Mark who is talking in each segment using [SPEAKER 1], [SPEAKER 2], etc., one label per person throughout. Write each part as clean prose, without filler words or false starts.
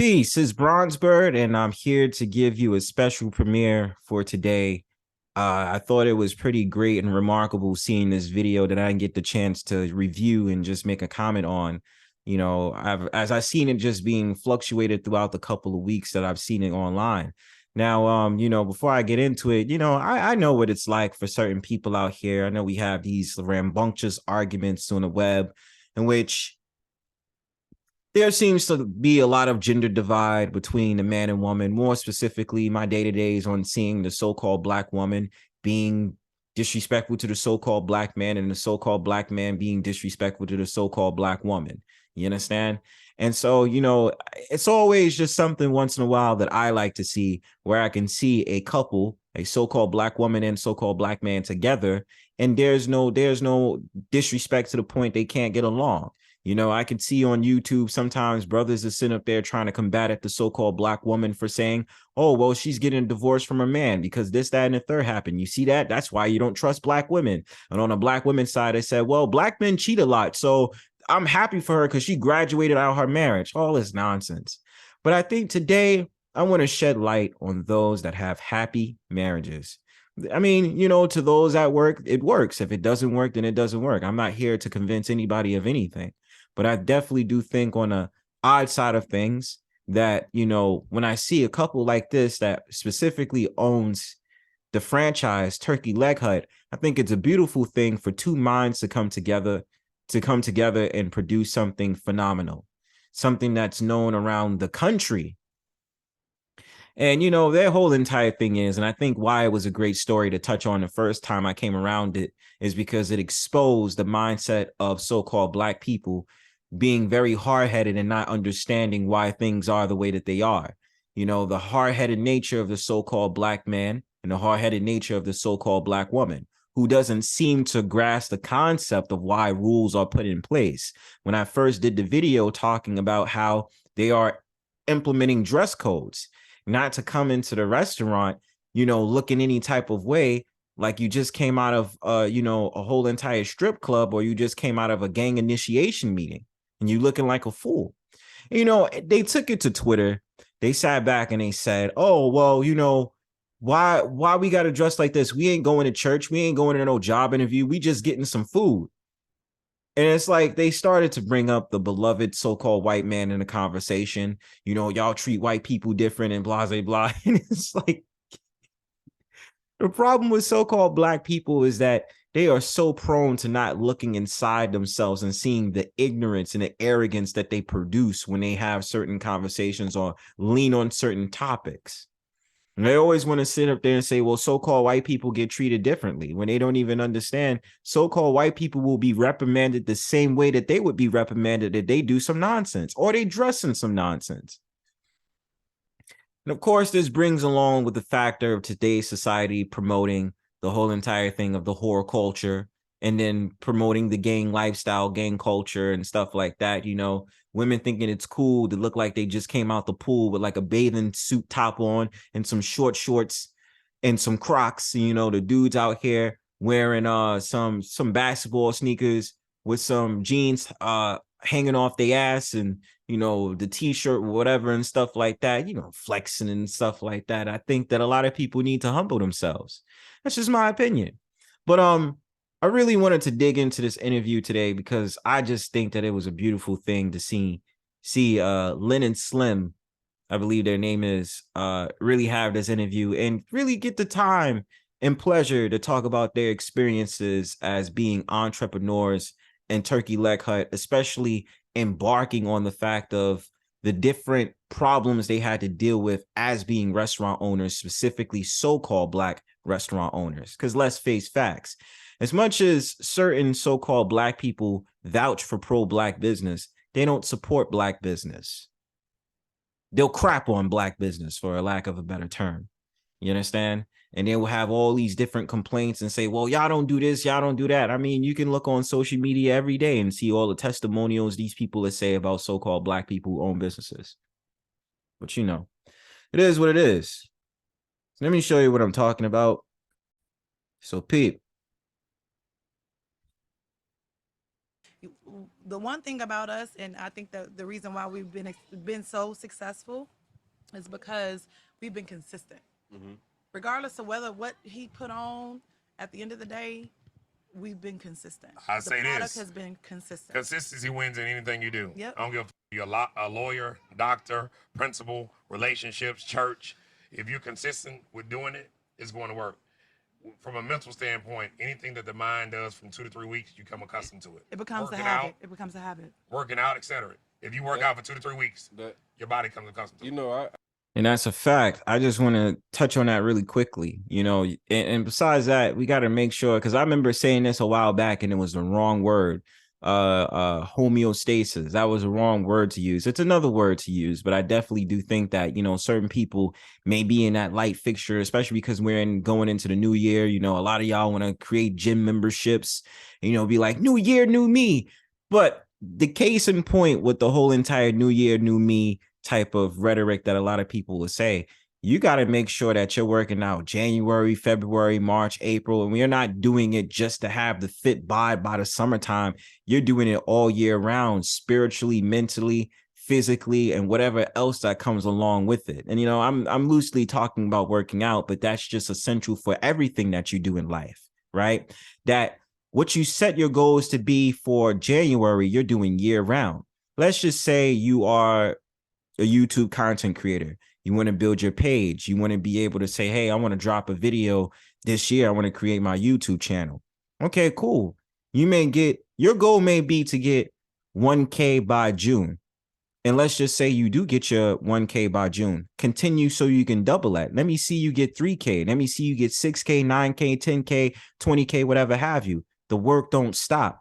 [SPEAKER 1] Peace, it's Bronzebird, and I'm here to give you a special premiere for today. I thought it was pretty great and remarkable seeing this video that I didn't get the chance to review and just make a comment on. As I've seen it just being fluctuated throughout the couple of weeks that I've seen it online. Now, before I get into it, I know what it's like for certain people out here. I know we have these rambunctious arguments on the web in which there seems to be a lot of gender divide between the man and woman. More specifically, my day-to-day is on seeing the so-called black woman being disrespectful to the so-called black man and the so-called black man being disrespectful to the so-called black woman. You understand? And so, it's always just something once in a while that I like to see where I can see a couple, a so-called black woman and so-called black man together, and there's no disrespect to the point they can't get along. I can see on YouTube sometimes brothers are sitting up there trying to combat at the so-called black woman for saying, oh, well, she's getting a divorce from her man because this, that, and the third happened. You see that? That's why you don't trust black women. And on the black women's side, they said, well, black men cheat a lot. So I'm happy for her because she graduated out of her marriage. All this nonsense. But I think today I want to shed light on those that have happy marriages. I mean, to those that work, it works. If it doesn't work, then it doesn't work. I'm not here to convince anybody of anything. But I definitely do think on the odd side of things that, when I see a couple like this that specifically owns the franchise Turkey Leg Hut, I think it's a beautiful thing for two minds to come together and produce something phenomenal, something that's known around the country. And, their whole entire thing is, and I think why it was a great story to touch on the first time I came around it is because it exposed the mindset of so-called black people being very hard-headed and not understanding why things are the way that they are. The hard-headed nature of the so-called black man and the hard-headed nature of the so-called black woman who doesn't seem to grasp the concept of why rules are put in place. When I first did the video talking about how they are implementing dress codes, not to come into the restaurant, looking any type of way like you just came out of, a whole entire strip club, or you just came out of a gang initiation meeting and you looking like a fool. They took it to Twitter. They sat back and they said, oh, well, why we got to dress like this? We ain't going to church. We ain't going to no job interview. We just getting some food. And it's like they started to bring up the beloved so-called white man in the conversation. Y'all treat white people different and blah, blah, blah. And it's like the problem with so-called black people is that they are so prone to not looking inside themselves and seeing the ignorance and the arrogance that they produce when they have certain conversations or lean on certain topics. And they always want to sit up there and say, well, so-called white people get treated differently, when they don't even understand so-called white people will be reprimanded the same way that they would be reprimanded if they do some nonsense or they dress in some nonsense. And of course, this brings along with the factor of today's society promoting the whole entire thing of the horror culture and then promoting the gang lifestyle, gang culture and stuff like that. Women thinking it's cool to look like they just came out the pool with like a bathing suit top on and some short shorts and some Crocs. The dudes out here wearing some basketball sneakers with some jeans hanging off their ass and the t-shirt, whatever, and stuff like that, flexing and stuff like that. I think that a lot of people need to humble themselves. That's just my opinion. But I really wanted to dig into this interview today because I just think that it was a beautiful thing to see Lynn and Slim, I believe their name is, really have this interview and really get the time and pleasure to talk about their experiences as being entrepreneurs in Turkey Leg Hut, especially embarking on the fact of the different problems they had to deal with as being restaurant owners, specifically so-called black restaurant owners. Because let's face facts, as much as certain so-called black people vouch for pro-black business, they don't support black business. They'll crap on black business, for a lack of a better term. You understand? And they will have all these different complaints and say, well, y'all don't do this, y'all don't do that. I mean, you can look on social media every day and see all the testimonials these people that say about so-called black people who own businesses. But it is what it is. So let me show you what I'm talking about. So peep.
[SPEAKER 2] the one thing about us, and I think that the reason why we've been so successful is because we've been consistent. Regardless of whether what he put on, at the end of the day, we've been consistent.
[SPEAKER 3] I
[SPEAKER 2] The
[SPEAKER 3] say
[SPEAKER 2] product
[SPEAKER 3] this:
[SPEAKER 2] has been consistent.
[SPEAKER 3] consistency wins in anything you do.
[SPEAKER 2] Yep.
[SPEAKER 3] I don't give a you're a lawyer, doctor, principal, relationships, church. If you're consistent with doing it, it's going to work. From a mental standpoint, anything that the mind does from 2 to 3 weeks, you become accustomed to it.
[SPEAKER 2] It becomes a
[SPEAKER 3] Working out,
[SPEAKER 2] habit. It becomes a habit.
[SPEAKER 3] etc. If you work out for 2 to 3 weeks, your body comes accustomed to it.
[SPEAKER 1] And that's a fact. I just want to touch on that really quickly, and besides that, we got to make sure, because I remember saying this a while back and it was the wrong word. Homeostasis. That was the wrong word to use. It's another word to use, but I definitely do think that, certain people may be in that light fixture, especially because we're going into the new year. A lot of y'all want to create gym memberships, be like, new year, new me. But the case in point with the whole entire new year, new me type of rhetoric that a lot of people will say, you got to make sure that you're working out January, February, March, April, and we're not doing it just to have the fit by the summertime. You're doing it all year round, spiritually, mentally, physically, and whatever else that comes along with it. And I'm loosely talking about working out, but that's just essential for everything that you do in life, right? That what you set your goals to be for January, you're doing year round. Let's just say you are a YouTube content creator. You want to build your page. You want to be able to say, hey, I want to drop a video this year. I want to create my YouTube channel. Okay, cool. Your goal may be to get 1K by June. And let's just say you do get your 1K by June. Continue so you can double that. Let me see you get 3K. Let me see you get 6K, 9K, 10K, 20K, whatever have you. The work don't stop.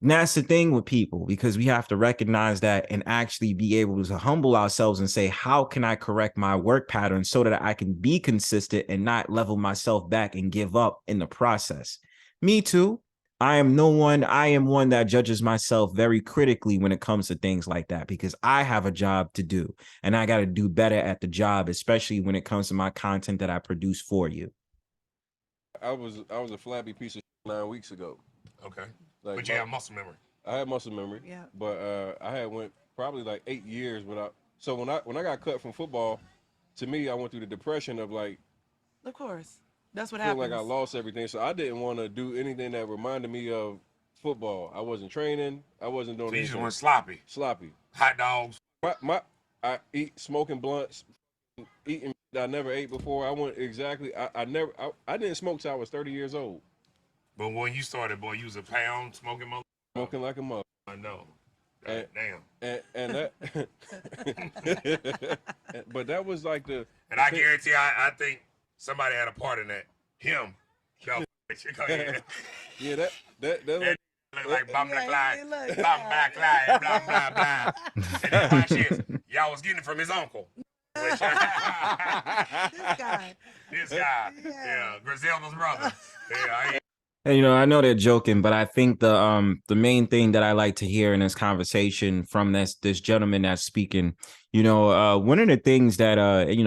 [SPEAKER 1] And that's the thing with people, because we have to recognize that and actually be able to humble ourselves and say, how can I correct my work pattern so that I can be consistent and not level myself back and give up in the process? Me too. I am one that judges myself very critically when it comes to things like that, because I have a job to do and I got to do better at the job, especially when it comes to my content that I produce for you.
[SPEAKER 4] I was a flabby piece of 9 weeks ago.
[SPEAKER 3] Okay.
[SPEAKER 4] Like,
[SPEAKER 3] But you have muscle memory.
[SPEAKER 4] I had muscle memory.
[SPEAKER 2] Yeah.
[SPEAKER 4] But I had went probably like 8 years without. So when I got cut from football, to me I went through the depression of like
[SPEAKER 2] Of course. That's what
[SPEAKER 4] feeling like
[SPEAKER 2] happens.
[SPEAKER 4] I lost everything. So I didn't want to do anything that reminded me of football. I wasn't training. I wasn't doing
[SPEAKER 3] So you just
[SPEAKER 4] anything.
[SPEAKER 3] went sloppy.
[SPEAKER 4] Sloppy.
[SPEAKER 3] Hot dogs.
[SPEAKER 4] I eat smoking blunts, eating I never ate before. I went exactly. I didn't smoke till I was 30 years old.
[SPEAKER 3] But when you started, boy, you was a pound smoking mother.
[SPEAKER 4] Smoking like a mother.
[SPEAKER 3] I know.
[SPEAKER 4] And,
[SPEAKER 3] Damn.
[SPEAKER 4] and that, but that was like the.
[SPEAKER 3] And I guarantee, I think somebody had a part in that. Him. Go ahead.
[SPEAKER 4] Yeah, that
[SPEAKER 3] That look like blah blah blah,
[SPEAKER 2] he look,
[SPEAKER 3] blah blah blah, blah blah blah. And then watch this. Y'all was getting it from his uncle.
[SPEAKER 2] This guy.
[SPEAKER 3] This guy. Yeah, Griselda's brother. Yeah,
[SPEAKER 1] And, I know they're joking, but I think the main thing that I like to hear in this conversation from this gentleman that's speaking, one of the things that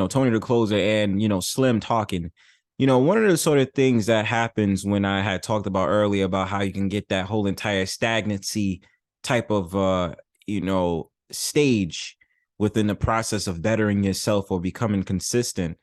[SPEAKER 1] Tony the Closer and Slim talking, one of the sort of things that happens when I had talked about earlier about how you can get that whole entire stagnancy type of stage within the process of bettering yourself or becoming consistent.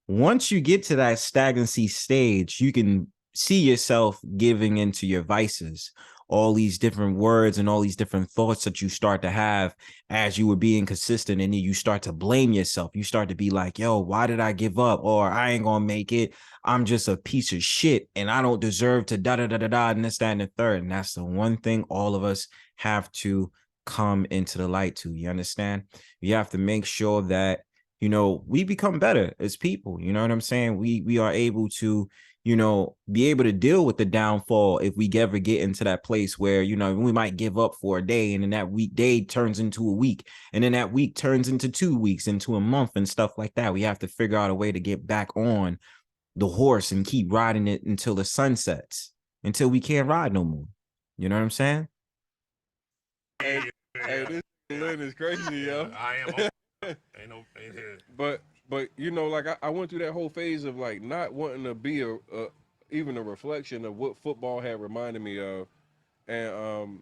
[SPEAKER 1] Once you get to that stagnancy stage, you can see yourself giving into your vices, all these different words and all these different thoughts that you start to have as you were being consistent, and then you start to blame yourself. You start to be like, yo, why did I give up? Or I ain't gonna make it. I'm just a piece of shit and I don't deserve to da da da da da and this, that, and the third. And that's the one thing all of us have to come into the light to. You understand? You have to make sure that we become better as people. You know what I'm saying? We are able to be able to deal with the downfall if we ever get into that place where, we might give up for a day, and then that day turns into a week, and then that week turns into 2 weeks, into a month and stuff like that. We have to figure out a way to get back on the horse and keep riding it until the sun sets, until we can't ride no more. You know what I'm saying?
[SPEAKER 4] Hey, this Lynn is crazy, yo.
[SPEAKER 3] I am. Ain't here.
[SPEAKER 4] But like I went through that whole phase of like not wanting to be even a reflection of what football had reminded me of, and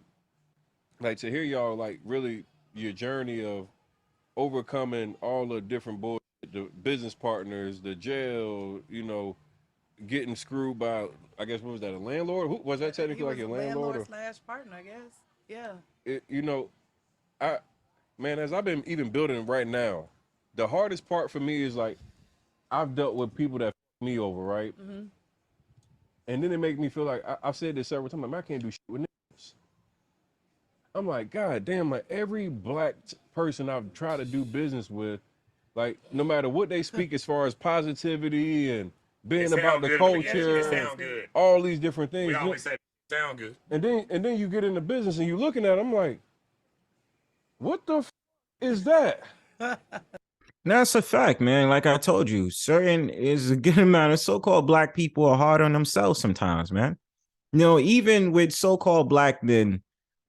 [SPEAKER 4] like to hear y'all like really your journey of overcoming all the different bullshit, the business partners, the jail, getting screwed by, I guess, what was that, a landlord? Who was that
[SPEAKER 2] He
[SPEAKER 4] technically, like
[SPEAKER 2] was
[SPEAKER 4] your landlord?
[SPEAKER 2] landlord
[SPEAKER 4] Or
[SPEAKER 2] slash partner, I guess. Yeah.
[SPEAKER 4] it, I man, as I've been even building right now, the hardest part for me is like I've dealt with people that f me over, right? And then it make me feel like I've said this several times. Like, man, I can't do shit with niggas. I'm like, God damn, like every black person I've tried to do business with, like no matter what they speak as far as positivity and
[SPEAKER 3] It
[SPEAKER 4] being about
[SPEAKER 3] sound
[SPEAKER 4] the
[SPEAKER 3] good in the beginning. It
[SPEAKER 4] culture and
[SPEAKER 3] sound good.
[SPEAKER 4] all these different
[SPEAKER 3] We
[SPEAKER 4] things.
[SPEAKER 3] always say it sound good.
[SPEAKER 4] And then you get into business and you looking at them like, what the is that?
[SPEAKER 1] That's a fact, man. Like I told you, certain is a good amount of so-called black people are hard on themselves sometimes, man. Even with so-called black men,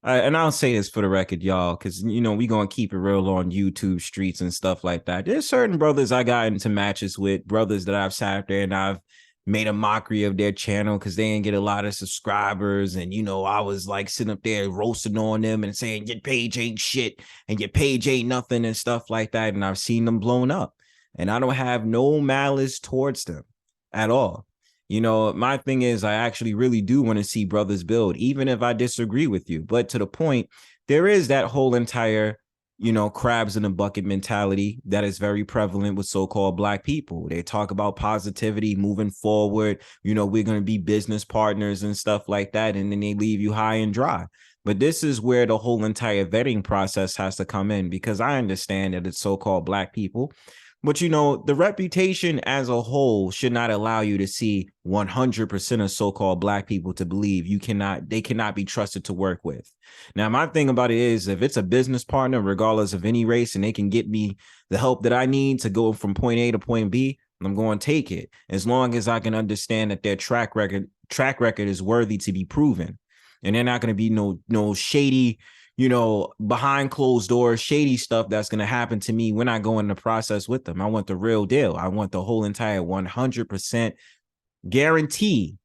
[SPEAKER 1] and I'll say this for the record, y'all, because we gonna keep it real on YouTube streets and stuff like that. There's certain brothers I got into matches with, brothers that I've sat there and I've made a mockery of their channel because they didn't get a lot of subscribers, and I was like sitting up there roasting on them and saying your page ain't shit and your page ain't nothing and stuff like that. And I've seen them blown up, and I don't have no malice towards them at all. My thing is, I actually really do want to see brothers build, even if I disagree with you. But to the point, there is that whole entire, crabs in a bucket mentality that is very prevalent with so-called black people. They talk about positivity, moving forward. We're going to be business partners and stuff like that. And then they leave you high and dry. But this is where the whole entire vetting process has to come in, because I understand that it's so-called black people. But the reputation as a whole should not allow you to see 100% of so-called black people to believe they cannot be trusted to work with. Now, my thing about it is, if it's a business partner, regardless of any race, and they can get me the help that I need to go from point A to point B, I'm going to take it, as long as I can understand that their track record is worthy to be proven. And they're not going to be no shady, behind closed doors, shady stuff that's going to happen to me when I go in the process with them. I want the real deal. I want the whole entire 100% guarantee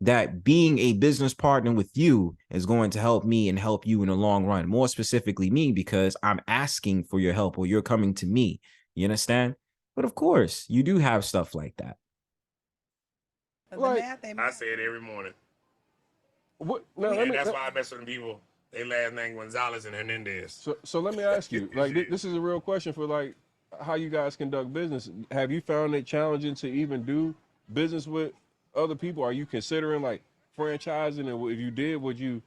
[SPEAKER 1] that being a business partner with you is going to help me and help you in the long run. More specifically me, because I'm asking for your help or you're coming to me. You understand? But of course, you do have stuff like that.
[SPEAKER 2] The
[SPEAKER 4] Like,
[SPEAKER 2] math ain't
[SPEAKER 3] I
[SPEAKER 2] math.
[SPEAKER 3] say it every morning.
[SPEAKER 4] What? Now,
[SPEAKER 3] And that's why I mess with them people. They last name Gonzalez and Hernandez.
[SPEAKER 4] so let me ask you, like, this is a real question for like how you guys conduct business. Have you found it challenging to even do business with other people? Are you considering like franchising? And if you did, would you?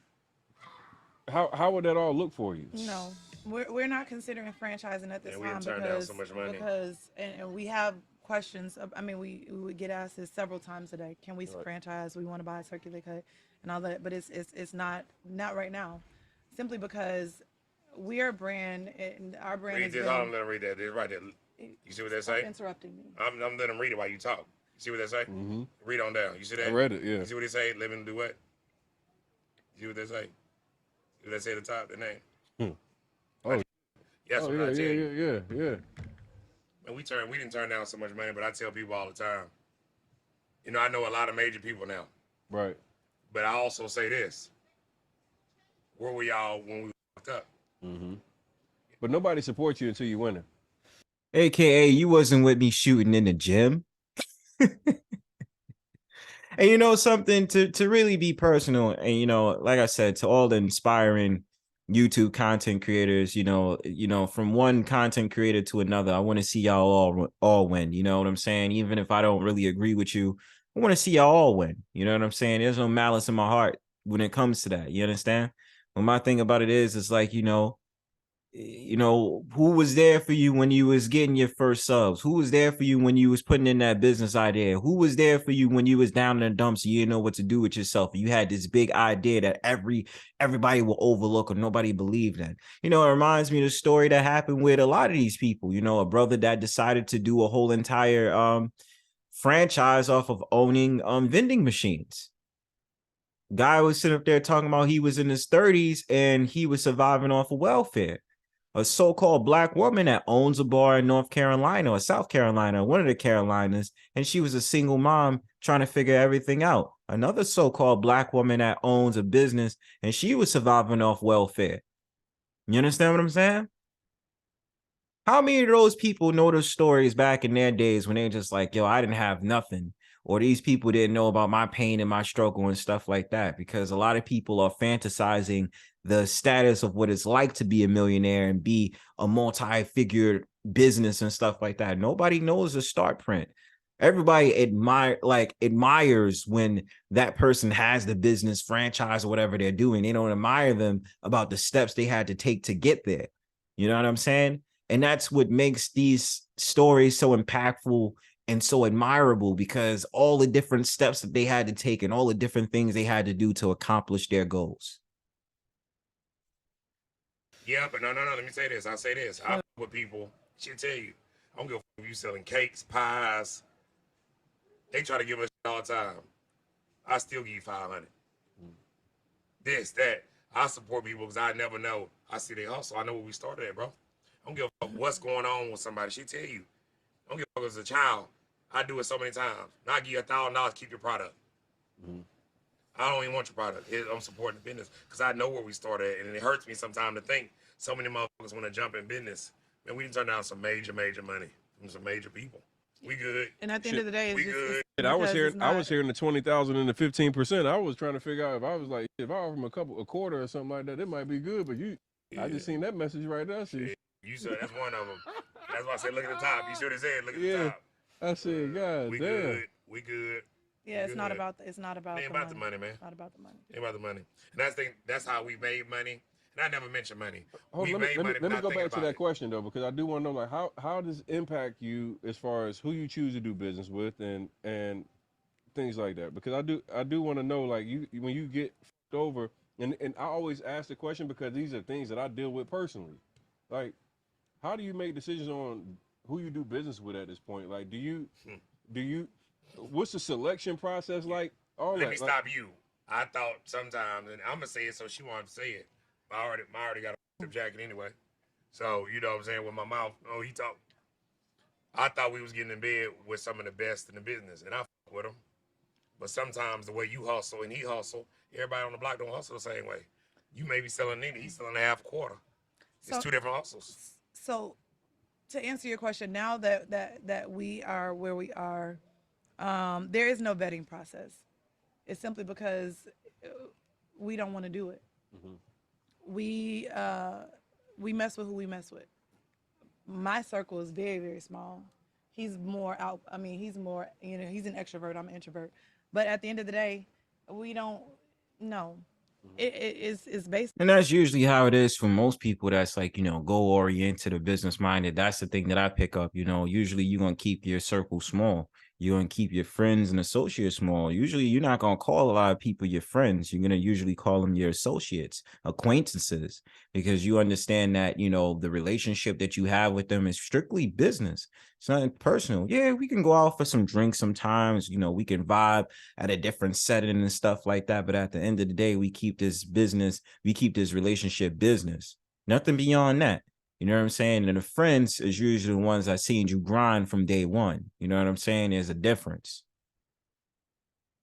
[SPEAKER 4] How would that all look for you?
[SPEAKER 2] No, we're not considering franchising at this
[SPEAKER 3] And we
[SPEAKER 2] time
[SPEAKER 3] done turned down so much money.
[SPEAKER 2] and we have questions. I mean, we would get asked this several times a day. Can we franchise? We want to buy a circular cut and all that, but it's not right now, simply because we are a brand and our brand
[SPEAKER 3] Read
[SPEAKER 2] has
[SPEAKER 3] this.
[SPEAKER 2] been.
[SPEAKER 3] Hold on, let them read that. It's right there. You see what they
[SPEAKER 2] Stop
[SPEAKER 3] say?
[SPEAKER 2] interrupting me.
[SPEAKER 3] I'm letting them read it while you talk. You see what they say?
[SPEAKER 4] Mm-hmm.
[SPEAKER 3] Read on down. You see that?
[SPEAKER 4] I read it. Yeah.
[SPEAKER 3] You see what they say? Let them do what? You see what they say? See what they say at the top? The name.
[SPEAKER 4] Oh,
[SPEAKER 3] Yes,
[SPEAKER 4] oh
[SPEAKER 3] what I tell you.
[SPEAKER 4] yeah.
[SPEAKER 3] And we didn't turn down so much money, but I tell people all the time. I know a lot of major people now,
[SPEAKER 4] Right.
[SPEAKER 3] but I also say this: where were y'all when we fucked up?
[SPEAKER 4] Mm-hmm. But nobody supports you until you win it.
[SPEAKER 1] AKA, you wasn't with me shooting in the gym. And something to really be personal, and like I said, to all the inspiring YouTube content creators, from one content creator to another, I want to see y'all all win. You know what I'm saying? Even if I don't really agree with you, I want to see y'all all win. You know what I'm saying? There's no malice in my heart when it comes to that. You understand? But my thing about it is, it's like, who was there for you when you was getting your first subs? Who was there for you when you was putting in that business idea? Who was there for you when you was down in the dumps and you didn't know what to do with yourself? You had this big idea that everybody will overlook or nobody believed in. It reminds me of the story that happened with a lot of these people. A brother that decided to do a whole entire franchise off of owning vending machines. Guy was sitting up there talking about he was in his 30s and he was surviving off of welfare. A so-called black woman that owns a bar in North Carolina or South Carolina, one of the Carolinas, and she was a single mom trying to figure everything out. Another so-called black woman that owns a business and she was surviving off welfare. You understand what I'm saying? How many of those people know the stories back in their days when they're just like, yo, I didn't have nothing, or these people didn't know about my pain and my struggle and stuff like that? Because a lot of people are fantasizing the status of what it's like to be a millionaire and be a multi-figure business and stuff like that. Nobody knows the start print. Everybody admires when that person has the business franchise or whatever they're doing. They don't admire them about the steps they had to take to get there. You know what I'm saying? And that's what makes these stories so impactful and so admirable, because all the different steps that they had to take and all the different things they had to do to accomplish their goals.
[SPEAKER 3] Yeah, but no. Let me say this. I'll say this. I with people. She'll tell you. I don't give a fuck if you selling cakes, pies. They try to give us all the time. I still give you 500. This, that. I support people because I never know. I see they hustle. I know where we started at, bro. I don't give a fuck what's going on with somebody. She tell you. I don't give a fuck as a child. I do it so many times. Now I give you $1,000, keep your product. I don't even want your product. I'm supporting the business because I know where we started at, and it hurts me sometimes to think so many motherfuckers want to jump in business. Man, we didn't turn down some major money from some major people. We good.
[SPEAKER 2] And at the end of the day, it's just
[SPEAKER 4] I was hearing the 20,000 and the 15%. I was trying to figure out if I was like, if I offer them a quarter or something like that, it might be good. But I just seen that message right there.
[SPEAKER 3] You said that's one of them. That's why I said look at the top. You should have said look at the top.
[SPEAKER 4] I said, God
[SPEAKER 3] we
[SPEAKER 4] damn.
[SPEAKER 3] Good. We good.
[SPEAKER 2] Yeah, it's not about it
[SPEAKER 3] ain't about the money, man.
[SPEAKER 2] It's not about the money.
[SPEAKER 3] It ain't about the money. And that's how we made money. And I never mentioned money.
[SPEAKER 4] Let me go back to that question though, because I do want to know, like, how does it impact you as far as who you choose to do business with and things like that? Because I do want to know, like, when you get over, and I always ask the question because these are things that I deal with personally. Like, how do you make decisions on who you do business with at this point? Like, do you what's the selection process like?
[SPEAKER 3] Let me stop you. I thought sometimes, and I'm gonna say it so she wanted to say it. I already got a jacket anyway. So, you know what I'm saying, with my mouth, he talked. I thought we was getting in bed with some of the best in the business, and I fuck with them. But sometimes the way you hustle and he hustle, everybody on the block don't hustle the same way. You may be selling it, he's selling a half quarter. It's two different hustles.
[SPEAKER 2] So, to answer your question, now that we are where we are, there is no vetting process. It's simply because we don't want to do it. Mm-hmm. We mess with who we mess with. My circle is very, very small. He's more out. I mean, he's more, he's an extrovert. I'm an introvert. But at the end of the day, we don't know. It's based.
[SPEAKER 1] And that's usually how it is for most people that's like, goal oriented or business minded. That's the thing that I pick up. Usually you're going to keep your circle small. You're going to keep your friends and associates small. Usually you're not going to call a lot of people your friends. You're going to usually call them your associates, acquaintances, because you understand that, the relationship that you have with them is strictly business. It's not personal. Yeah, we can go out for some drinks sometimes. We can vibe at a different setting and stuff like that. But at the end of the day, we keep this relationship business. Nothing beyond that. You know what I'm saying? And the friends is usually the ones that seen you grind from day one. You know what I'm saying? There's a difference.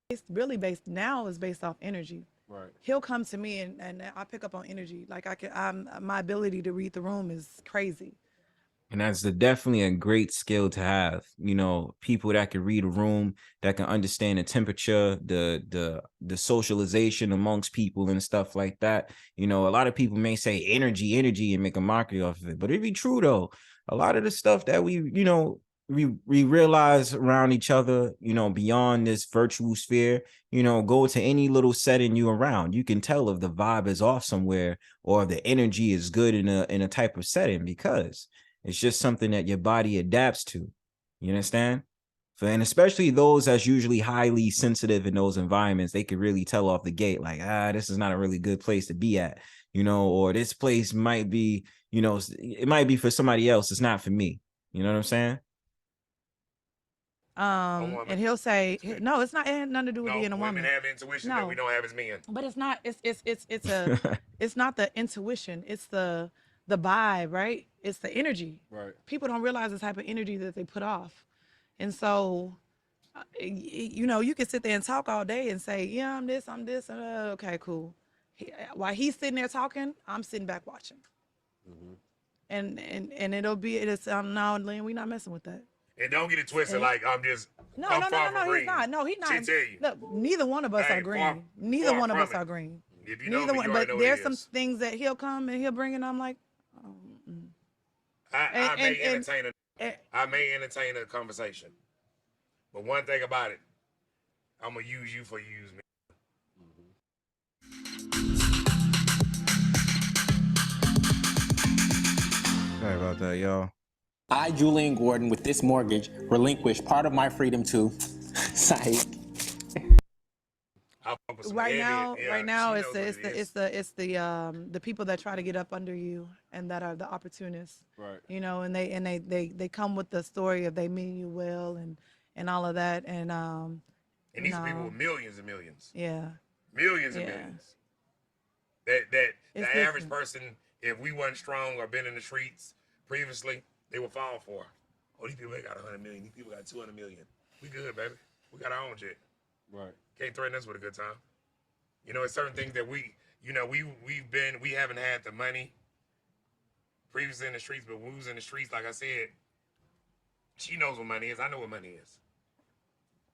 [SPEAKER 2] It's really based off energy.
[SPEAKER 4] Right.
[SPEAKER 2] He'll come to me and I pick up on energy. Like my ability to read the room is crazy.
[SPEAKER 1] And that's definitely a great skill to have. People that can read a room, that can understand the temperature, the socialization amongst people and stuff like that. A lot of people may say energy, and make a mockery off of it. But it'd be true though. A lot of the stuff that we realize around each other, beyond this virtual sphere, go to any little setting you around. You can tell if the vibe is off somewhere or if the energy is good in a type of setting, because it's just something that your body adapts to. You understand? And especially those that's usually highly sensitive in those environments, they could really tell off the gate, like, this is not a really good place to be at, or this place might be, it might be for somebody else. It's not for me. You know what I'm saying?
[SPEAKER 2] And he'll say, no, it's not. It had nothing to do with being a woman.
[SPEAKER 3] Women have intuition that we don't have as men.
[SPEAKER 2] But it's not. It's not the intuition. It's the vibe, right? It's the energy.
[SPEAKER 4] Right.
[SPEAKER 2] People don't realize the type of energy that they put off, and so, you can sit there and talk all day and say, yeah, I'm this. Okay, cool. While he's sitting there talking, I'm sitting back watching. and it'll be it's now, Lynn, we not messing with that.
[SPEAKER 3] And don't get it twisted.
[SPEAKER 2] And-
[SPEAKER 3] Like I'm just.
[SPEAKER 2] No,
[SPEAKER 3] I'm
[SPEAKER 2] no, no,
[SPEAKER 3] far
[SPEAKER 2] no, no,
[SPEAKER 3] from
[SPEAKER 2] he's
[SPEAKER 3] green.
[SPEAKER 2] not. No, he's not.
[SPEAKER 3] She tell you.
[SPEAKER 2] Look, neither one of us
[SPEAKER 3] Hey,
[SPEAKER 2] are green.
[SPEAKER 3] far-
[SPEAKER 2] Neither
[SPEAKER 3] far
[SPEAKER 2] one of
[SPEAKER 3] from
[SPEAKER 2] us
[SPEAKER 3] it.
[SPEAKER 2] are green.
[SPEAKER 3] If you know
[SPEAKER 2] Neither
[SPEAKER 3] me,
[SPEAKER 2] one.
[SPEAKER 3] you
[SPEAKER 2] But
[SPEAKER 3] already know
[SPEAKER 2] there's
[SPEAKER 3] what
[SPEAKER 2] some
[SPEAKER 3] it is.
[SPEAKER 2] things that he'll come and he'll bring, and I'm like,
[SPEAKER 3] I may
[SPEAKER 2] and-
[SPEAKER 3] entertain I may entertain a conversation, but one thing about it, I'm gonna use you for you use me.
[SPEAKER 1] Sorry about that, y'all.
[SPEAKER 5] I, Julian Gordon, with this mortgage, relinquish part of my freedom to Saeed.
[SPEAKER 3] I'll fuck with some
[SPEAKER 2] right
[SPEAKER 3] heavy-
[SPEAKER 2] now,
[SPEAKER 3] yeah,
[SPEAKER 2] right now,
[SPEAKER 3] she
[SPEAKER 2] it's
[SPEAKER 3] knows
[SPEAKER 2] the
[SPEAKER 3] what
[SPEAKER 2] it's
[SPEAKER 3] it
[SPEAKER 2] the
[SPEAKER 3] is.
[SPEAKER 2] it's the people that try to get up under you and that are the opportunists.
[SPEAKER 4] Right.
[SPEAKER 2] You know, and they come with the story of they mean you well and all of that and
[SPEAKER 3] And these are people
[SPEAKER 2] no.
[SPEAKER 3] with millions and millions,
[SPEAKER 2] yeah.
[SPEAKER 3] millions and
[SPEAKER 2] Yeah.
[SPEAKER 3] millions. That the
[SPEAKER 2] It's
[SPEAKER 3] average
[SPEAKER 2] different.
[SPEAKER 3] person, if we wasn't strong or been in the streets previously, they would fall for. Oh, these people ain't got 100 million. These people got 200 million. We good, baby. We got our own jet.
[SPEAKER 4] Right.
[SPEAKER 3] Can't threaten us with a good time. You know, it's certain things that we haven't had the money previously in the streets, but when we was in the streets, like I said, she knows what money is. I know what money is.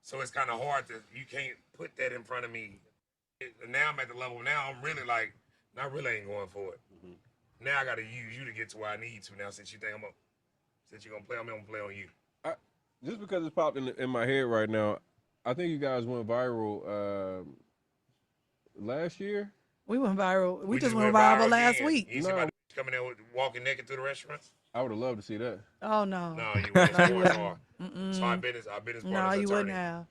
[SPEAKER 3] So it's kind of hard you can't put that in front of me. Now I'm at the level, now I'm really like, I really ain't going for it. Now I got to use you to get to where I need to now since you think since you're going to play on me, I'm going to play on you.
[SPEAKER 4] Just because it's popped in my head right now, I think you guys went viral last year.
[SPEAKER 2] We went viral. We just went
[SPEAKER 3] viral
[SPEAKER 2] viral last
[SPEAKER 3] again.
[SPEAKER 2] week.
[SPEAKER 3] You see my coming in walking naked through the restaurants?
[SPEAKER 4] I would have loved to see that.
[SPEAKER 2] Oh no.
[SPEAKER 3] No, you wouldn't.
[SPEAKER 2] No, you
[SPEAKER 3] Porn star.
[SPEAKER 2] wouldn't.
[SPEAKER 3] So I've been his partner's
[SPEAKER 2] No, you
[SPEAKER 3] attorney.
[SPEAKER 2] wouldn't have.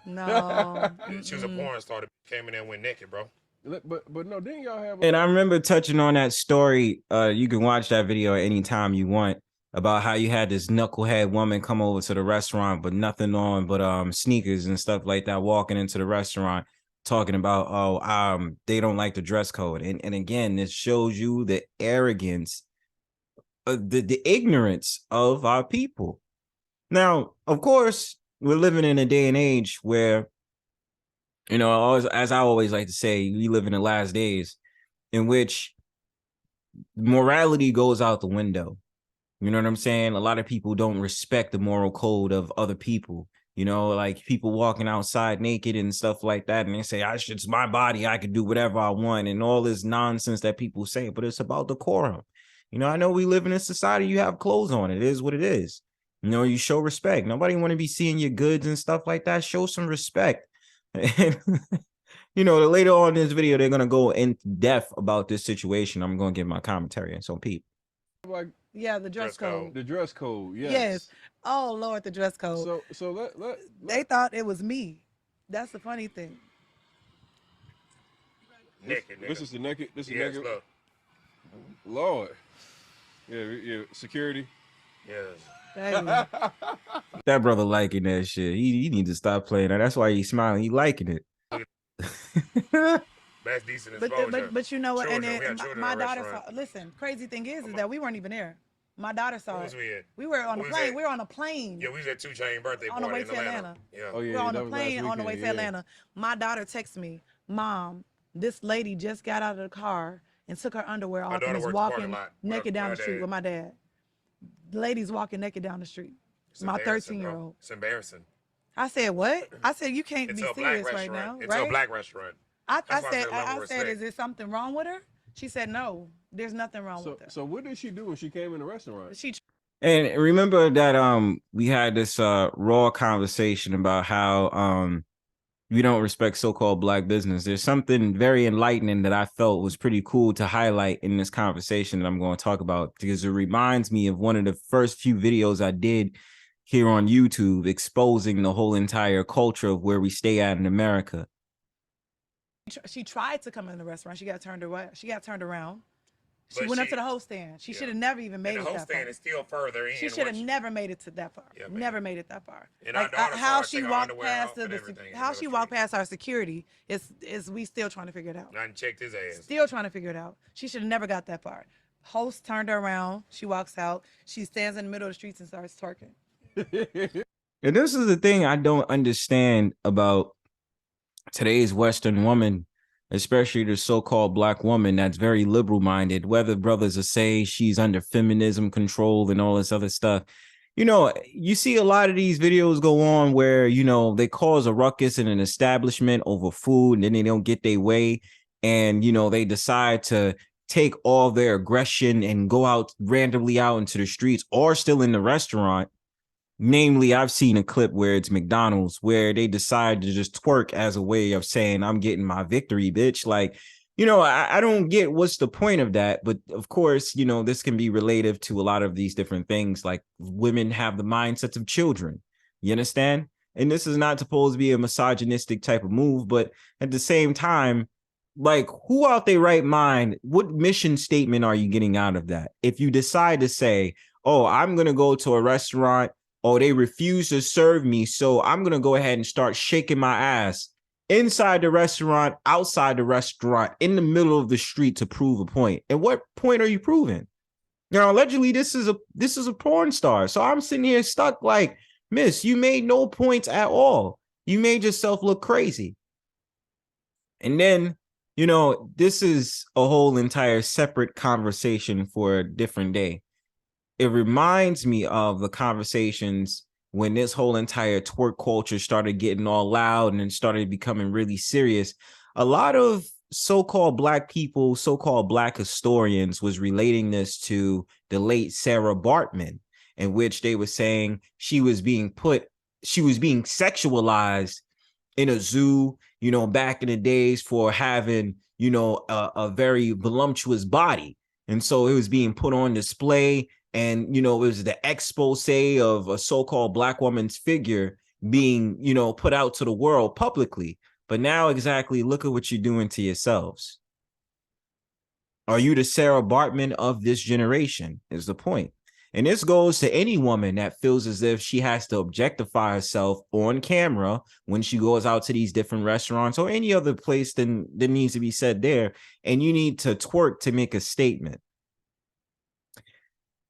[SPEAKER 2] No.
[SPEAKER 3] She was a porn star that came in there and went naked, bro.
[SPEAKER 4] But no, didn't y'all have?
[SPEAKER 1] And I remember touching on that story. You can watch that video at any time you want about how you had this knucklehead woman come over to the restaurant, but nothing on but sneakers and stuff like that, walking into the restaurant, talking about they don't like the dress code. And again, this shows you the arrogance, the ignorance of our people. Now, of course, we're living in a day and age where, you know, as I always like to say, we live in the last days in which morality goes out the window. You know what I'm saying? A lot of people don't respect the moral code of other people. You know, like people walking outside naked and stuff like that. And they say, it's my body. I can do whatever I want. And all this nonsense that people say, but it's about decorum. You know, I know we live in a society, you have clothes on. It is what it is. You know, you show respect. Nobody want to be seeing your goods and stuff like that. Show some respect. And, you know, later on in this video, they're going to go in depth about this situation. I'm going to give my commentary on some people.
[SPEAKER 4] Like
[SPEAKER 2] Yeah, the dress code.
[SPEAKER 4] the dress code. Yes.
[SPEAKER 2] Yes. Oh Lord, the dress code.
[SPEAKER 4] So let
[SPEAKER 2] They thought it was me. That's the funny thing.
[SPEAKER 3] Naked,
[SPEAKER 4] this is the naked. This is
[SPEAKER 3] yes,
[SPEAKER 4] naked.
[SPEAKER 3] look.
[SPEAKER 4] Lord. Yeah. Security.
[SPEAKER 3] Yes.
[SPEAKER 2] Baby.
[SPEAKER 1] That brother liking that shit. He need to stop playing that. That's why he's smiling. He liking it.
[SPEAKER 3] That's decent exposure.
[SPEAKER 2] But you know what?
[SPEAKER 3] Children,
[SPEAKER 2] And
[SPEAKER 3] we
[SPEAKER 2] then
[SPEAKER 3] had children
[SPEAKER 2] my
[SPEAKER 3] in the
[SPEAKER 2] daughter saw.
[SPEAKER 3] restaurant.
[SPEAKER 2] Listen, crazy thing is that we weren't even there. My daughter saw
[SPEAKER 3] Who
[SPEAKER 2] it.
[SPEAKER 3] was we at?
[SPEAKER 2] We were on a
[SPEAKER 3] Who was
[SPEAKER 2] plane.
[SPEAKER 3] that?
[SPEAKER 2] We were on a plane.
[SPEAKER 3] Yeah, we was at 2 Chainz birthday
[SPEAKER 2] On the
[SPEAKER 3] party
[SPEAKER 2] way
[SPEAKER 3] in
[SPEAKER 2] to
[SPEAKER 3] Atlanta.
[SPEAKER 2] Atlanta.
[SPEAKER 3] Yeah.
[SPEAKER 4] Oh yeah.
[SPEAKER 2] We were on
[SPEAKER 4] that
[SPEAKER 2] the
[SPEAKER 4] was last
[SPEAKER 2] plane on the way to
[SPEAKER 4] weekend, yeah.
[SPEAKER 2] Atlanta. My daughter texted me, "Mom, this lady just got out of the car and took her underwear off
[SPEAKER 3] daughter
[SPEAKER 2] and is
[SPEAKER 3] worked the parking
[SPEAKER 2] walking
[SPEAKER 3] lot
[SPEAKER 2] naked down the
[SPEAKER 3] with
[SPEAKER 2] street
[SPEAKER 3] her
[SPEAKER 2] with my dad. The lady's walking naked down the street.
[SPEAKER 3] It's
[SPEAKER 2] My
[SPEAKER 3] embarrassing,
[SPEAKER 2] 13-year-old.
[SPEAKER 3] bro. It's embarrassing.
[SPEAKER 2] I said, "What?" I said, "You can't
[SPEAKER 3] It's
[SPEAKER 2] be
[SPEAKER 3] a black
[SPEAKER 2] serious right
[SPEAKER 3] restaurant.
[SPEAKER 2] now,
[SPEAKER 3] It's
[SPEAKER 2] right?"
[SPEAKER 3] a black restaurant.
[SPEAKER 2] I
[SPEAKER 3] That's why I
[SPEAKER 2] said,
[SPEAKER 3] said level
[SPEAKER 2] I
[SPEAKER 3] of
[SPEAKER 2] said,
[SPEAKER 3] respect.
[SPEAKER 2] "Is there something wrong with her?" She said, "No, there's nothing wrong with her."
[SPEAKER 4] So what did she do when she came in the restaurant?
[SPEAKER 2] She
[SPEAKER 1] And remember that we had this raw conversation about how we don't respect so-called black business. There's something very enlightening that I felt was pretty cool to highlight in this conversation that I'm going to talk about, because it reminds me of one of the first few videos I did here on YouTube exposing the whole entire culture of where we stay at in America.
[SPEAKER 2] she tried to come in the restaurant. She got turned away. She got turned around. She
[SPEAKER 3] But
[SPEAKER 2] went up
[SPEAKER 3] she-
[SPEAKER 2] to the host stand. She
[SPEAKER 3] yeah.
[SPEAKER 2] should have never even made
[SPEAKER 3] And
[SPEAKER 2] it
[SPEAKER 3] the
[SPEAKER 2] that
[SPEAKER 3] host
[SPEAKER 2] far.
[SPEAKER 3] stand is still further in.
[SPEAKER 2] She should have
[SPEAKER 3] which-
[SPEAKER 2] never made it to that far.
[SPEAKER 3] Yeah, man.
[SPEAKER 2] Never made it that far.
[SPEAKER 3] And our
[SPEAKER 2] Like
[SPEAKER 3] daughter saw
[SPEAKER 2] how
[SPEAKER 3] her
[SPEAKER 2] she
[SPEAKER 3] take her
[SPEAKER 2] walked
[SPEAKER 3] underwear
[SPEAKER 2] past
[SPEAKER 3] off and
[SPEAKER 2] the
[SPEAKER 3] everything in the
[SPEAKER 2] how
[SPEAKER 3] middle
[SPEAKER 2] she
[SPEAKER 3] of the
[SPEAKER 2] walked
[SPEAKER 3] street.
[SPEAKER 2] past our security is we still trying to figure it out.
[SPEAKER 3] I done checked his ass.
[SPEAKER 2] Still trying to figure it out. She should have never got that far. Host turned her around. She walks out. She stands in the middle of the streets and starts twerking.
[SPEAKER 1] And this is the thing I don't understand about today's Western woman. especially the so-called black woman that's very liberal-minded, whether brothers are saying she's under feminism control and all this other stuff. You know, you see a lot of these videos go on where, you know, they cause a ruckus in an establishment over food and then they don't get their way. And, you know, they decide to take all their aggression and go out randomly out into the streets or still in the restaurant. Namely, I've seen a clip where it's McDonald's where they decide to just twerk as a way of saying, I'm getting my victory, bitch. Like, you know, I don't get what's the point of that. But of course, you know, this can be relative to a lot of these different things. Like women have the mindsets of children. You understand? And this is not supposed to be a misogynistic type of move, but at the same time, like who out their right mind, what mission statement are you getting out of that? If you decide to say, oh, I'm going to go to a restaurant, oh, they refuse to serve me, so I'm going to go ahead and start shaking my ass inside the restaurant, outside the restaurant, in the middle of the street to prove a point. And what point are you proving? You know, allegedly this is a porn star. So I'm sitting here stuck like, miss, you made no points at all. You made yourself look crazy. And then, you know, this is a whole entire separate conversation for a different day. It reminds me of the conversations when this whole entire twerk culture started getting all loud and started becoming really serious. A lot of so-called black people, so-called black historians was relating this to the late Sarah Bartman, in which they were saying she was being sexualized in a zoo, you know, back in the days for having, you know, a very voluptuous body. And so it was being put on display. And, you know, it was the expose of a so-called black woman's figure being, you know, put out to the world publicly. But now exactly look at what you're doing to yourselves. Are you the Sarah Bartman of this generation is the point. And this goes to any woman that feels as if she has to objectify herself on camera when she goes out to these different restaurants or any other place that needs to be said there. And you need to twerk to make a statement.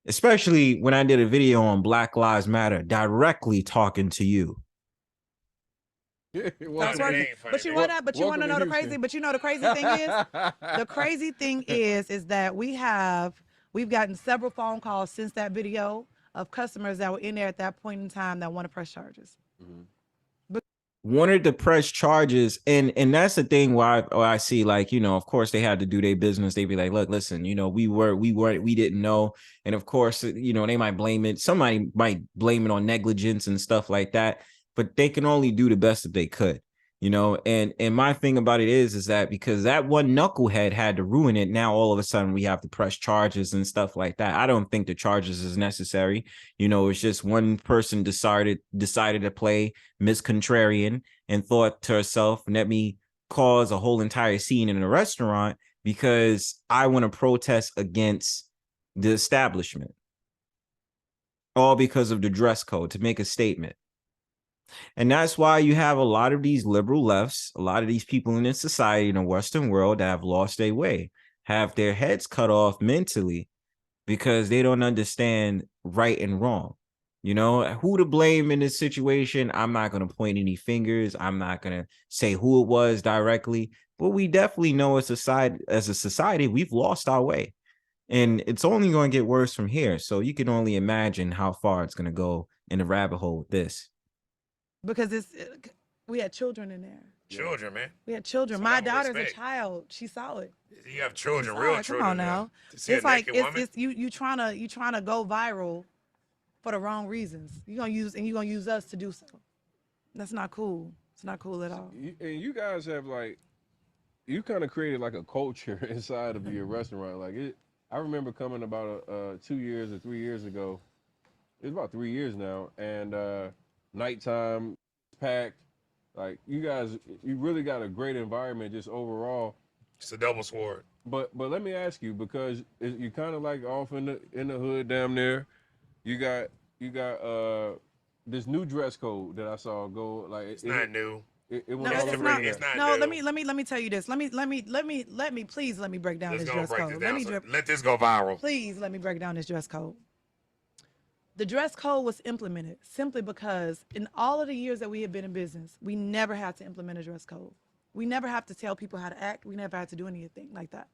[SPEAKER 1] Especially when I did a video on Black Lives Matter, directly talking to you.
[SPEAKER 2] But you want to know the crazy. But you know the crazy thing is, the crazy thing is that we've gotten several phone calls since that video of customers that were in there at that point in time that want to press charges.
[SPEAKER 1] Mm-hmm. Wanted to press charges, and that's the thing why I see, like, you know, of course they had to do their business. They'd be like, look, listen, you know, we didn't know. And of course, you know, they might blame it, somebody might blame it on negligence and stuff like that, but they can only do the best that they could, you know. And my thing about it is that because that one knucklehead had to ruin it, now all of a sudden we have to press charges and stuff like that. I don't think the charges is necessary. You know, it's just one person decided to play Miss Contrarian and thought to herself, let me cause a whole entire scene in a restaurant because I want to protest against the establishment, all because of the dress code, to make a statement. And that's why you have a lot of these liberal lefts, a lot of these people in this society in the Western world that have lost their way, have their heads cut off mentally because they don't understand right and wrong. You know, who to blame in this situation? I'm not going to point any fingers. I'm not going to say who it was directly, but we definitely know as a society, we've lost our way. And it's only going to get worse from here. So you can only imagine how far it's going to go in the rabbit hole with this.
[SPEAKER 2] Because we had children in there.
[SPEAKER 3] Children, man.
[SPEAKER 2] We had children. My daughter's a child. She saw it.
[SPEAKER 3] You have children, real children.
[SPEAKER 2] Come on now. It's like it's you trying to go viral for the wrong reasons. You're gonna use us to do so. That's not cool. It's not cool at all.
[SPEAKER 4] And you guys have, like, you kind of created like a culture inside of your restaurant. Like I remember coming about 2 years or 3 years ago. It's about 3 years now, and nighttime packed. Like, you guys, you really got a great environment just overall.
[SPEAKER 3] It's a double sword.
[SPEAKER 4] But let me ask you, because you kind of like off in the hood down there. You got this new dress code that I saw go, like,
[SPEAKER 3] it's not new.
[SPEAKER 4] It
[SPEAKER 2] no,
[SPEAKER 4] it's
[SPEAKER 2] not. No, new. let me tell you this. Let me please let me break down this dress code.
[SPEAKER 3] Let this go viral.
[SPEAKER 2] Please let me break down this dress code. The dress code was implemented simply because in all of the years that we have been in business, we never had to implement a dress code. We never have to tell people how to act. We never had to do anything like that.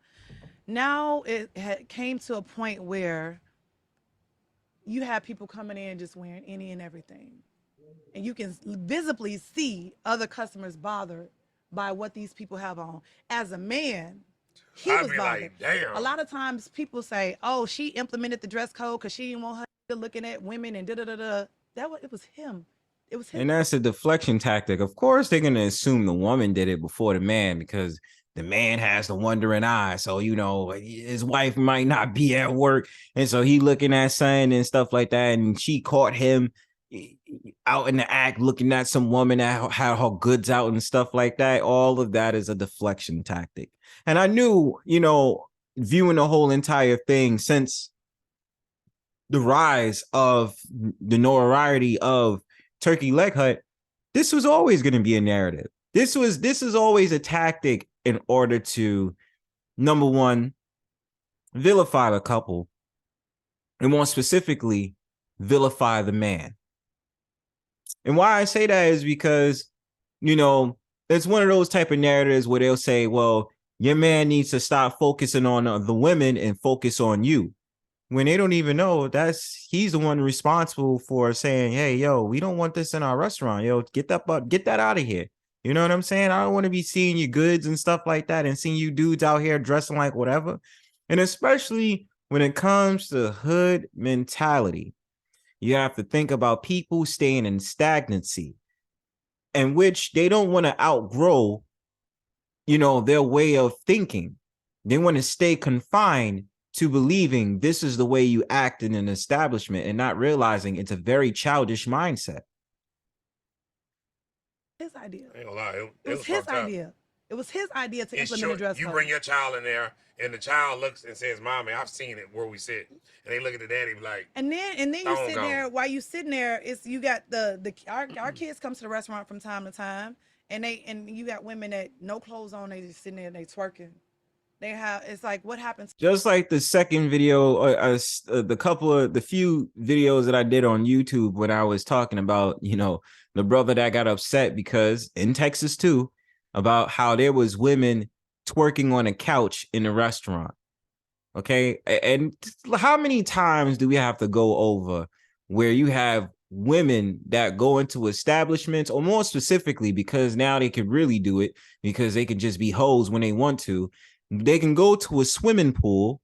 [SPEAKER 2] Now it came to a point where you have people coming in just wearing any and everything. And you can visibly see other customers bothered by what these people have on. As a man, he
[SPEAKER 3] I'd
[SPEAKER 2] was
[SPEAKER 3] be
[SPEAKER 2] bothered.
[SPEAKER 3] like, damn.
[SPEAKER 2] A lot of times people say, oh, she implemented the dress code because she didn't want her looking at women and da-da-da-da. It was him. It was him.
[SPEAKER 1] And that's a deflection tactic. Of course, they're going to assume the woman did it before the man because the man has the wandering eye. So, you know, his wife might not be at work. And so he looking at son and stuff like that. And she caught him out in the act looking at some woman that had her goods out and stuff like that. All of that is a deflection tactic. And I knew, you know, viewing the whole entire thing since the rise of the notoriety of Turkey Leg Hut, this was always going to be a narrative. This is always a tactic in order to, number one, vilify the couple, and more specifically, vilify the man. And why I say that is because, you know, it's one of those type of narratives where they'll say, well, your man needs to stop focusing on the women and focus on you. When they don't even know he's the one responsible for saying, hey, yo, we don't want this in our restaurant. Yo, get that out of here. You know what I'm saying? I don't want to be seeing your goods and stuff like that and seeing you dudes out here dressing like whatever. And especially when it comes to hood mentality, you have to think about people staying in stagnancy in which they don't want to outgrow, you know, their way of thinking. They want to stay confined to believing this is the way you act in an establishment and not realizing it's a very childish mindset.
[SPEAKER 2] His idea.
[SPEAKER 3] I ain't gonna lie,
[SPEAKER 2] It was his idea. It was his idea to implement a dress code.
[SPEAKER 3] You bring your child in there, and the child looks and says, "Mommy, I've seen it where we sit," and they look at the daddy like.
[SPEAKER 2] And then you sit there while you sitting there. It's you got our kids come to the restaurant from time to time, and you got women that no clothes on. They just sitting there and they twerking. It's like what happens.
[SPEAKER 1] Just like the second video, the few videos that I did on YouTube when I was talking about, you know, the brother that got upset because in Texas too, about how there was women twerking on a couch in the restaurant. Okay. And how many times do we have to go over where you have women that go into establishments, or more specifically, because now they can really do it because they can just be hoes when they want to. They can go to a swimming pool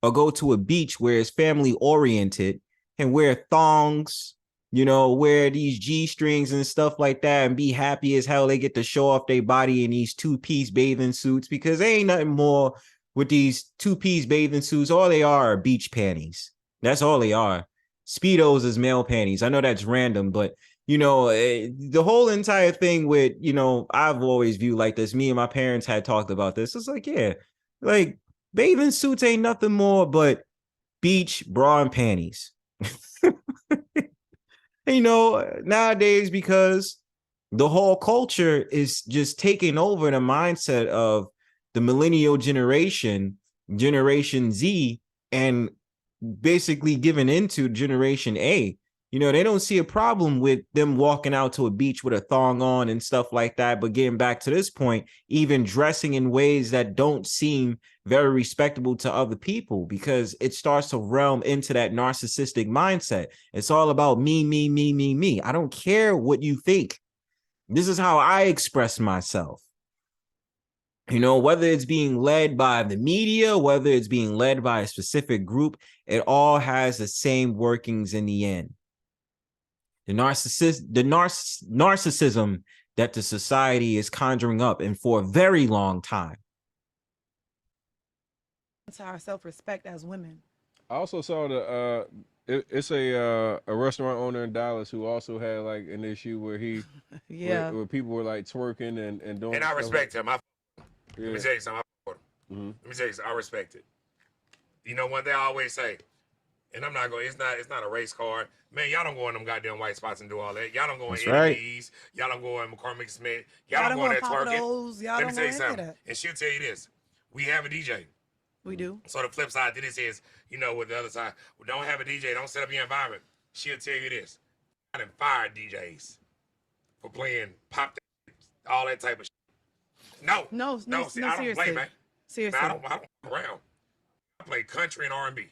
[SPEAKER 1] or go to a beach where it's family oriented and wear thongs, you know, wear these G-strings and stuff like that and be happy as hell. They get to show off their body in these two-piece bathing suits because there ain't nothing more with these two-piece bathing suits. All they are beach panties. That's all they are. Speedos is male panties. I know that's random, but you know, the whole entire thing with, you know, I've always viewed like this. Me and my parents had talked about this. It's like, yeah, like bathing suits ain't nothing more but beach bra and panties. You know, nowadays, because the whole culture is just taking over the mindset of the millennial generation, Generation Z, and basically giving into Generation A. You know, they don't see a problem with them walking out to a beach with a thong on and stuff like that. But getting back to this point, even dressing in ways that don't seem very respectable to other people, because it starts to realm into that narcissistic mindset. It's all about me, me, me, me, me. I don't care what you think. This is how I express myself. You know, whether it's being led by the media, whether it's being led by a specific group, it all has the same workings in the end. The narcissism that the society is conjuring up, and for a very long time.
[SPEAKER 2] To our self-respect as women.
[SPEAKER 4] I also saw it's a restaurant owner in Dallas who also had like an issue where where people were like twerking and doing.
[SPEAKER 3] And I respect him. Let
[SPEAKER 4] Yeah.
[SPEAKER 3] me tell you something. Let me tell you something. I respect it. You know one thing I always say, and I'm not going. It's not a race card, man. Y'all don't go in them goddamn white spots and do all that. Y'all don't go in Eddie's. Y'all don't go in McCormick Smith. Y'all don't go in that twerking. Let me tell you something. And she'll tell you this: we have a DJ.
[SPEAKER 2] We do.
[SPEAKER 3] So the flip side to this is, you know, with the other side, we don't have a DJ. Don't set up your environment. She'll tell you this: I done fired DJs for playing pop, all that type of shit. No,
[SPEAKER 2] No, no,
[SPEAKER 3] See,
[SPEAKER 2] no,
[SPEAKER 3] I don't play,
[SPEAKER 2] seriously.
[SPEAKER 3] man.
[SPEAKER 2] Seriously.
[SPEAKER 3] I don't around. I play country and R&B.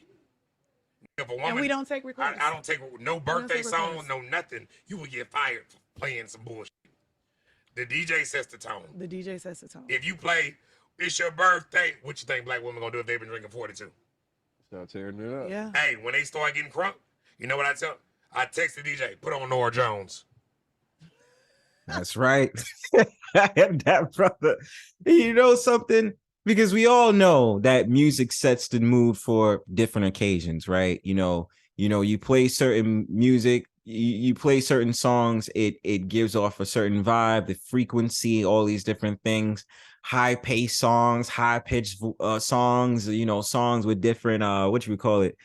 [SPEAKER 3] If a woman,
[SPEAKER 2] And we don't take requests.
[SPEAKER 3] I don't take no birthday
[SPEAKER 2] take
[SPEAKER 3] song,
[SPEAKER 2] requests.
[SPEAKER 3] no nothing. You will get fired for playing some bullshit. The DJ sets the tone.
[SPEAKER 2] The DJ sets the tone.
[SPEAKER 3] If you play, it's your birthday, what you think black women gonna do if they've been drinking 42?
[SPEAKER 4] Start tearing it up.
[SPEAKER 2] Yeah.
[SPEAKER 3] Hey, when they start getting crunk, you know what I tell? I text the DJ, put on Nora Jones.
[SPEAKER 1] That's right. That brother. You know something? Because we all know that music sets the mood for different occasions, right? You play certain music, you play certain songs, it gives off a certain vibe, the frequency, all these different things. High paced songs, high pitched songs, songs with different what you would call it,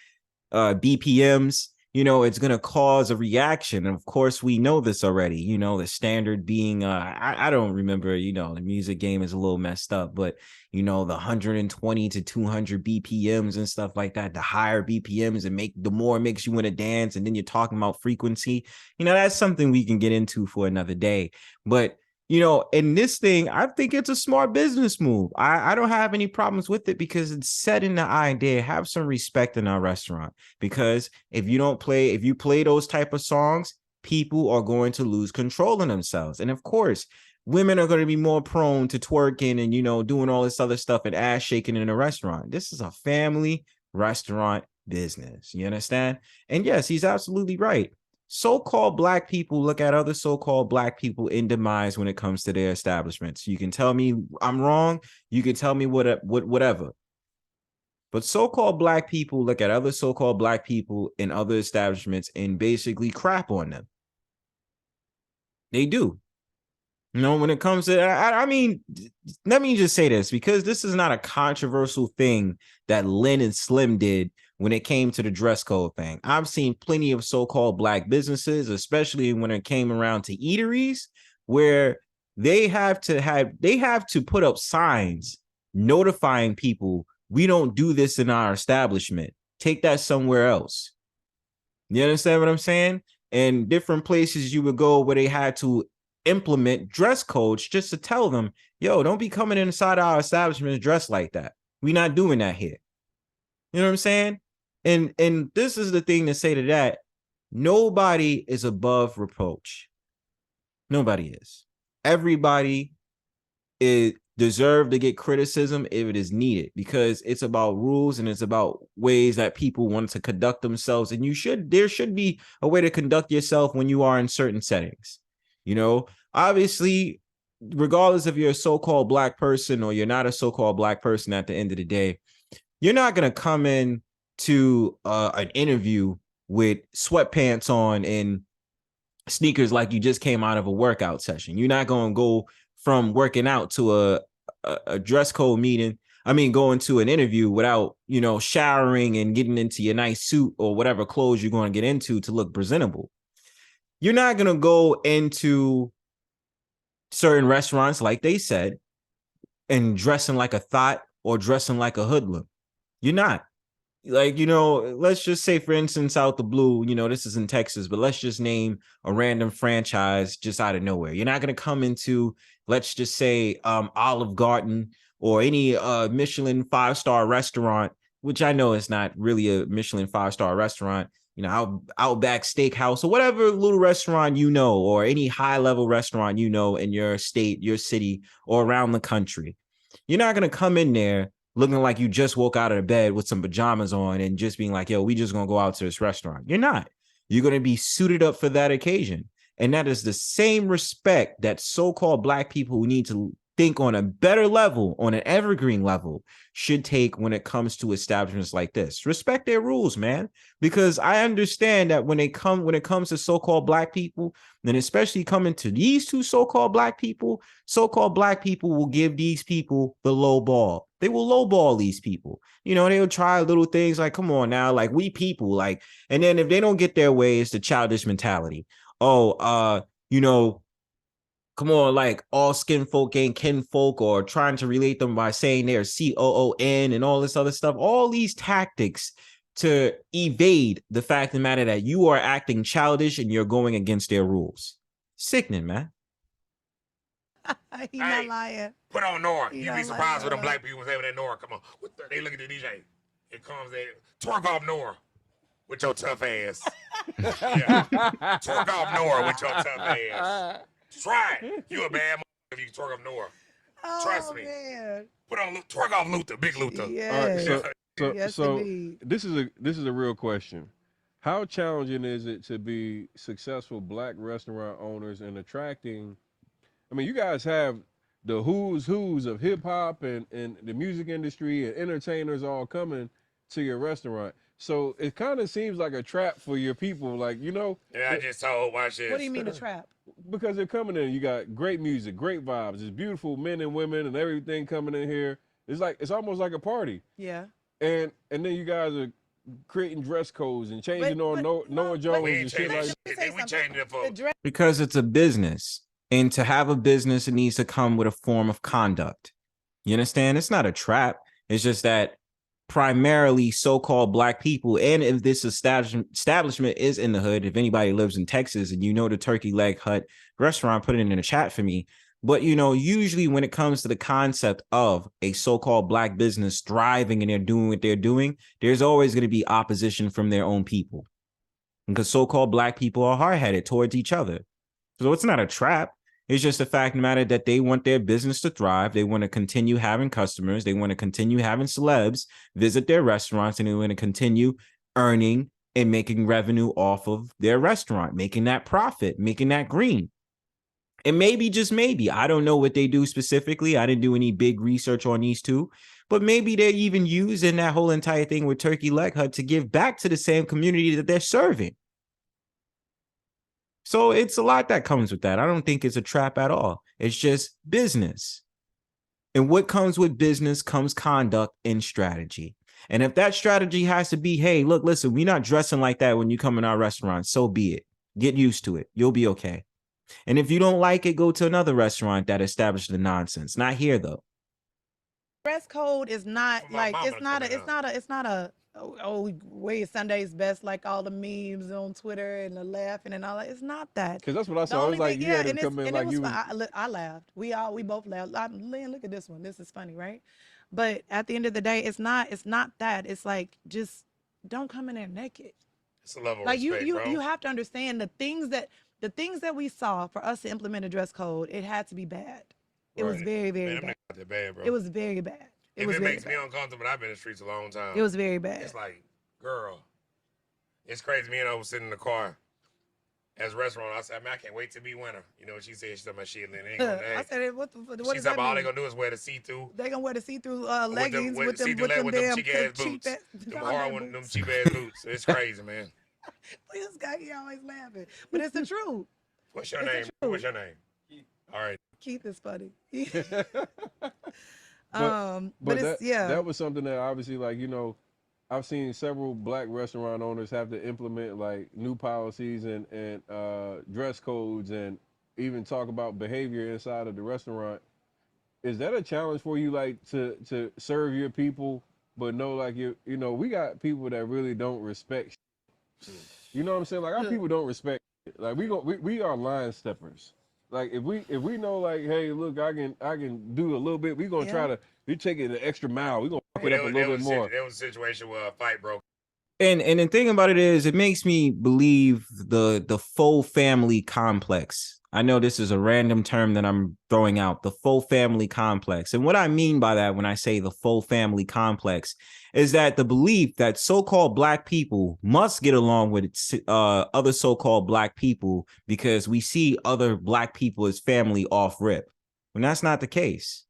[SPEAKER 1] BPMs, it's going to cause a reaction. And of course, we know this already, the standard being, I don't remember, the music game is a little messed up, but, the 120 to 200 BPMs and stuff like that, the higher BPMs and the more it makes you want to dance. And then you're talking about frequency, that's something we can get into for another day. But in this thing, I think it's a smart business move. I don't have any problems with it because it's setting the idea, have some respect in our restaurant. Because if you play those type of songs, people are going to lose control of themselves. And of course, women are going to be more prone to twerking and, doing all this other stuff and ass shaking in a restaurant. This is a family restaurant business. You understand? And yes, he's absolutely right. So-called black people look at other so-called black people in demise when it comes to their establishments. You can tell me I'm wrong. You can tell me whatever. But so-called black people look at other so-called black people in other establishments and basically crap on them. They do. When it comes to, I mean, let me just say this, because this is not a controversial thing that Lynn and Slim did when it came to the dress code thing. I've seen plenty of so-called black businesses, especially when it came around to eateries, where they have to put up signs notifying people, we don't do this in our establishment. Take that somewhere else. You understand what I'm saying? And different places you would go where they had to implement dress codes just to tell them, yo, don't be coming inside our establishment dressed like that. We're not doing that here. You know what I'm saying? And this is the thing to say to that. Nobody is above reproach. Nobody is. Everybody is deserved to get criticism if it is needed, because it's about rules and it's about ways that people want to conduct themselves. And there should be a way to conduct yourself when you are in certain settings. Obviously, regardless if you're a so-called black person or you're not a so-called black person, at the end of the day, you're not going to come in to an interview with sweatpants on and sneakers like you just came out of a workout session. You're not going to go from working out to a dress code meeting. I mean, going to an interview without, showering and getting into your nice suit or whatever clothes you're going to get into to look presentable. You're not going to go into certain restaurants, like they said, and dressing like a thought or dressing like a hoodlum. You're not. Like, let's just say, for instance, out the blue, this is in Texas, but let's just name a random franchise just out of nowhere. You're not going to come into, let's just say, Olive Garden or any Michelin 5-star restaurant, which I know is not really a Michelin 5-star restaurant, Outback Steakhouse or whatever little restaurant, or any high level restaurant, in your state, your city, or around the country. You're not going to come in there looking like you just woke out of bed with some pajamas on and just being like, yo, we just going to go out to this restaurant. You're not. You're going to be suited up for that occasion. And that is the same respect that so-called black people who need to think on a better level, on an evergreen level, should take when it comes to establishments like this. Respect their rules, man. Because I understand that when it comes to so-called black people, and especially coming to these two so-called black people will give these people the low ball. They will lowball these people. They'll try little things like, come on now, like, we people, like, and then if they don't get their way, it's the childish mentality. Oh, come on, like, all skin folk ain't kin folk, or trying to relate them by saying they're COON and all this other stuff. All these tactics to evade the fact of the matter that you are acting childish and you're going against their rules. Sickening, man.
[SPEAKER 2] He
[SPEAKER 3] Hey,
[SPEAKER 2] not lying.
[SPEAKER 3] put on Nora.
[SPEAKER 2] He
[SPEAKER 3] You be
[SPEAKER 2] not
[SPEAKER 3] surprised
[SPEAKER 2] lying.
[SPEAKER 3] when them black people say that Nora. Come on. They look at the DJ. It comes there. Twerk off Nora with your tough ass. Yeah. Twerk off Nora with your tough ass. Try it. You a bad motherfucker if you twerk off Nora. Trust me.
[SPEAKER 2] Man.
[SPEAKER 3] Put on twerk off Luther, big Luther.
[SPEAKER 4] All right,
[SPEAKER 2] Yes. Yes,
[SPEAKER 4] so
[SPEAKER 2] indeed.
[SPEAKER 4] this is a real question. How challenging is it to be successful black restaurant owners and attracting? I mean, you guys have the who's of hip hop and the music industry and entertainers all coming to your restaurant. So it kind of seems like a trap for your people, like, you know.
[SPEAKER 3] Yeah, I just told, watch this.
[SPEAKER 2] What do you mean a trap?
[SPEAKER 4] Because they're coming in, you got great music, great vibes, it's beautiful men and women and everything coming in here. It's almost like a party.
[SPEAKER 2] Yeah.
[SPEAKER 4] And then you guys are creating dress codes and changing on Noah Jones
[SPEAKER 3] We
[SPEAKER 4] and
[SPEAKER 3] ain't
[SPEAKER 4] shit
[SPEAKER 3] changing
[SPEAKER 4] like
[SPEAKER 3] that
[SPEAKER 4] that.
[SPEAKER 3] shit. We changing it for
[SPEAKER 1] Because it's a business. And to have a business, it needs to come with a form of conduct. You understand? It's not a trap. It's just that primarily so-called black people, and if this establishment is in the hood, if anybody lives in Texas and you know the Turkey Leg Hut restaurant, put it in the chat for me. But, you know, usually when it comes to the concept of a so-called black business thriving and they're doing what they're doing, there's always going to be opposition from their own people. Because so-called black people are hard-headed towards each other. So it's not a trap. It's just a fact of the matter that they want their business to thrive. They want to continue having customers. They want to continue having celebs visit their restaurants, and they want to continue earning and making revenue off of their restaurant, making that profit, making that green. And maybe, just maybe, I don't know what they do specifically. I didn't do any big research on these two, but maybe they're even using that whole entire thing with Turkey Leg Hut to give back to the same community that they're serving. So it's a lot that comes with that. I don't think it's a trap at all. It's just business. And what comes with business comes conduct and strategy. And if that strategy has to be, hey, look, listen, we're not dressing like that when you come in our restaurant, so be it. Get used to it. You'll be okay. And if you don't like it, go to another restaurant that established the nonsense. Not here, though.
[SPEAKER 2] Dress code is not
[SPEAKER 3] For my
[SPEAKER 2] like
[SPEAKER 3] mama
[SPEAKER 2] it's
[SPEAKER 3] to
[SPEAKER 2] not
[SPEAKER 3] come
[SPEAKER 2] a
[SPEAKER 3] in
[SPEAKER 2] it's not a we wear Sunday's best like all the memes on Twitter and the laughing and all that. It's not that.
[SPEAKER 4] Because that's what I
[SPEAKER 2] The
[SPEAKER 4] saw. It
[SPEAKER 2] only
[SPEAKER 4] was like
[SPEAKER 2] thing,
[SPEAKER 4] you
[SPEAKER 2] yeah,
[SPEAKER 4] had to
[SPEAKER 2] and
[SPEAKER 4] come in
[SPEAKER 2] it
[SPEAKER 4] like
[SPEAKER 2] was
[SPEAKER 4] you was.
[SPEAKER 2] I laughed. We both laughed. Lynn, look at this one. This is funny, right? But at the end of the day, it's not that. It's like, just don't come in there naked.
[SPEAKER 3] it's a level of
[SPEAKER 2] Like
[SPEAKER 3] respect, bro.
[SPEAKER 2] you have to understand the things that we saw for us to implement a dress code. It had to be bad. It was
[SPEAKER 3] Right.
[SPEAKER 2] very, very
[SPEAKER 3] Man, them
[SPEAKER 2] bad.
[SPEAKER 3] niggas out there bad, bro.
[SPEAKER 2] It was very bad. It
[SPEAKER 3] If
[SPEAKER 2] was
[SPEAKER 3] it
[SPEAKER 2] very
[SPEAKER 3] makes me
[SPEAKER 2] bad.
[SPEAKER 3] uncomfortable, I've been in the streets a long time.
[SPEAKER 2] It was very bad.
[SPEAKER 3] It's like, girl, it's crazy. Me and I was sitting in the car as a restaurant. I said, man, I can't wait to be winter. You know what she said? She's talking about shit. Ain't gonna
[SPEAKER 2] I said, what
[SPEAKER 3] She's
[SPEAKER 2] does
[SPEAKER 3] talking
[SPEAKER 2] that
[SPEAKER 3] about all they
[SPEAKER 2] mean?
[SPEAKER 3] gonna do is wear the see-through.
[SPEAKER 2] They gonna wear the see-through leggings with them
[SPEAKER 3] them
[SPEAKER 2] damn
[SPEAKER 3] cheap ass
[SPEAKER 2] cheap
[SPEAKER 3] boots.
[SPEAKER 2] ass
[SPEAKER 3] Them hard one, them cheap ass boots. It's crazy, man.
[SPEAKER 2] This guy, he always laughing, but it's the truth.
[SPEAKER 3] What's your
[SPEAKER 2] It's the
[SPEAKER 3] name?
[SPEAKER 2] truth.
[SPEAKER 3] What's your name? All right.
[SPEAKER 2] Keith is funny.
[SPEAKER 4] But
[SPEAKER 2] but it's
[SPEAKER 4] that was something that obviously, like, you know, I've seen several black restaurant owners have to implement like new policies and dress codes and even talk about behavior inside of the restaurant. Is that a challenge for you, like to serve your people, but know like you know, we got people that really don't respect shit. You know what I'm saying? Like, our people don't respect shit. Like, we are line steppers. Like, if we know, like, hey, look, I can do a little bit, we gonna try to, we take it an extra mile, we gonna fuck it up a little bit more.
[SPEAKER 3] There was a situation where a fight broke.
[SPEAKER 1] And the thing about it is, it makes me believe the faux family complex. I know this is a random term that I'm throwing out, the faux family complex. And what I mean by that when I say the faux family complex is that the belief that so-called black people must get along with other so-called black people because we see other black people as family off rip. When that's not the case.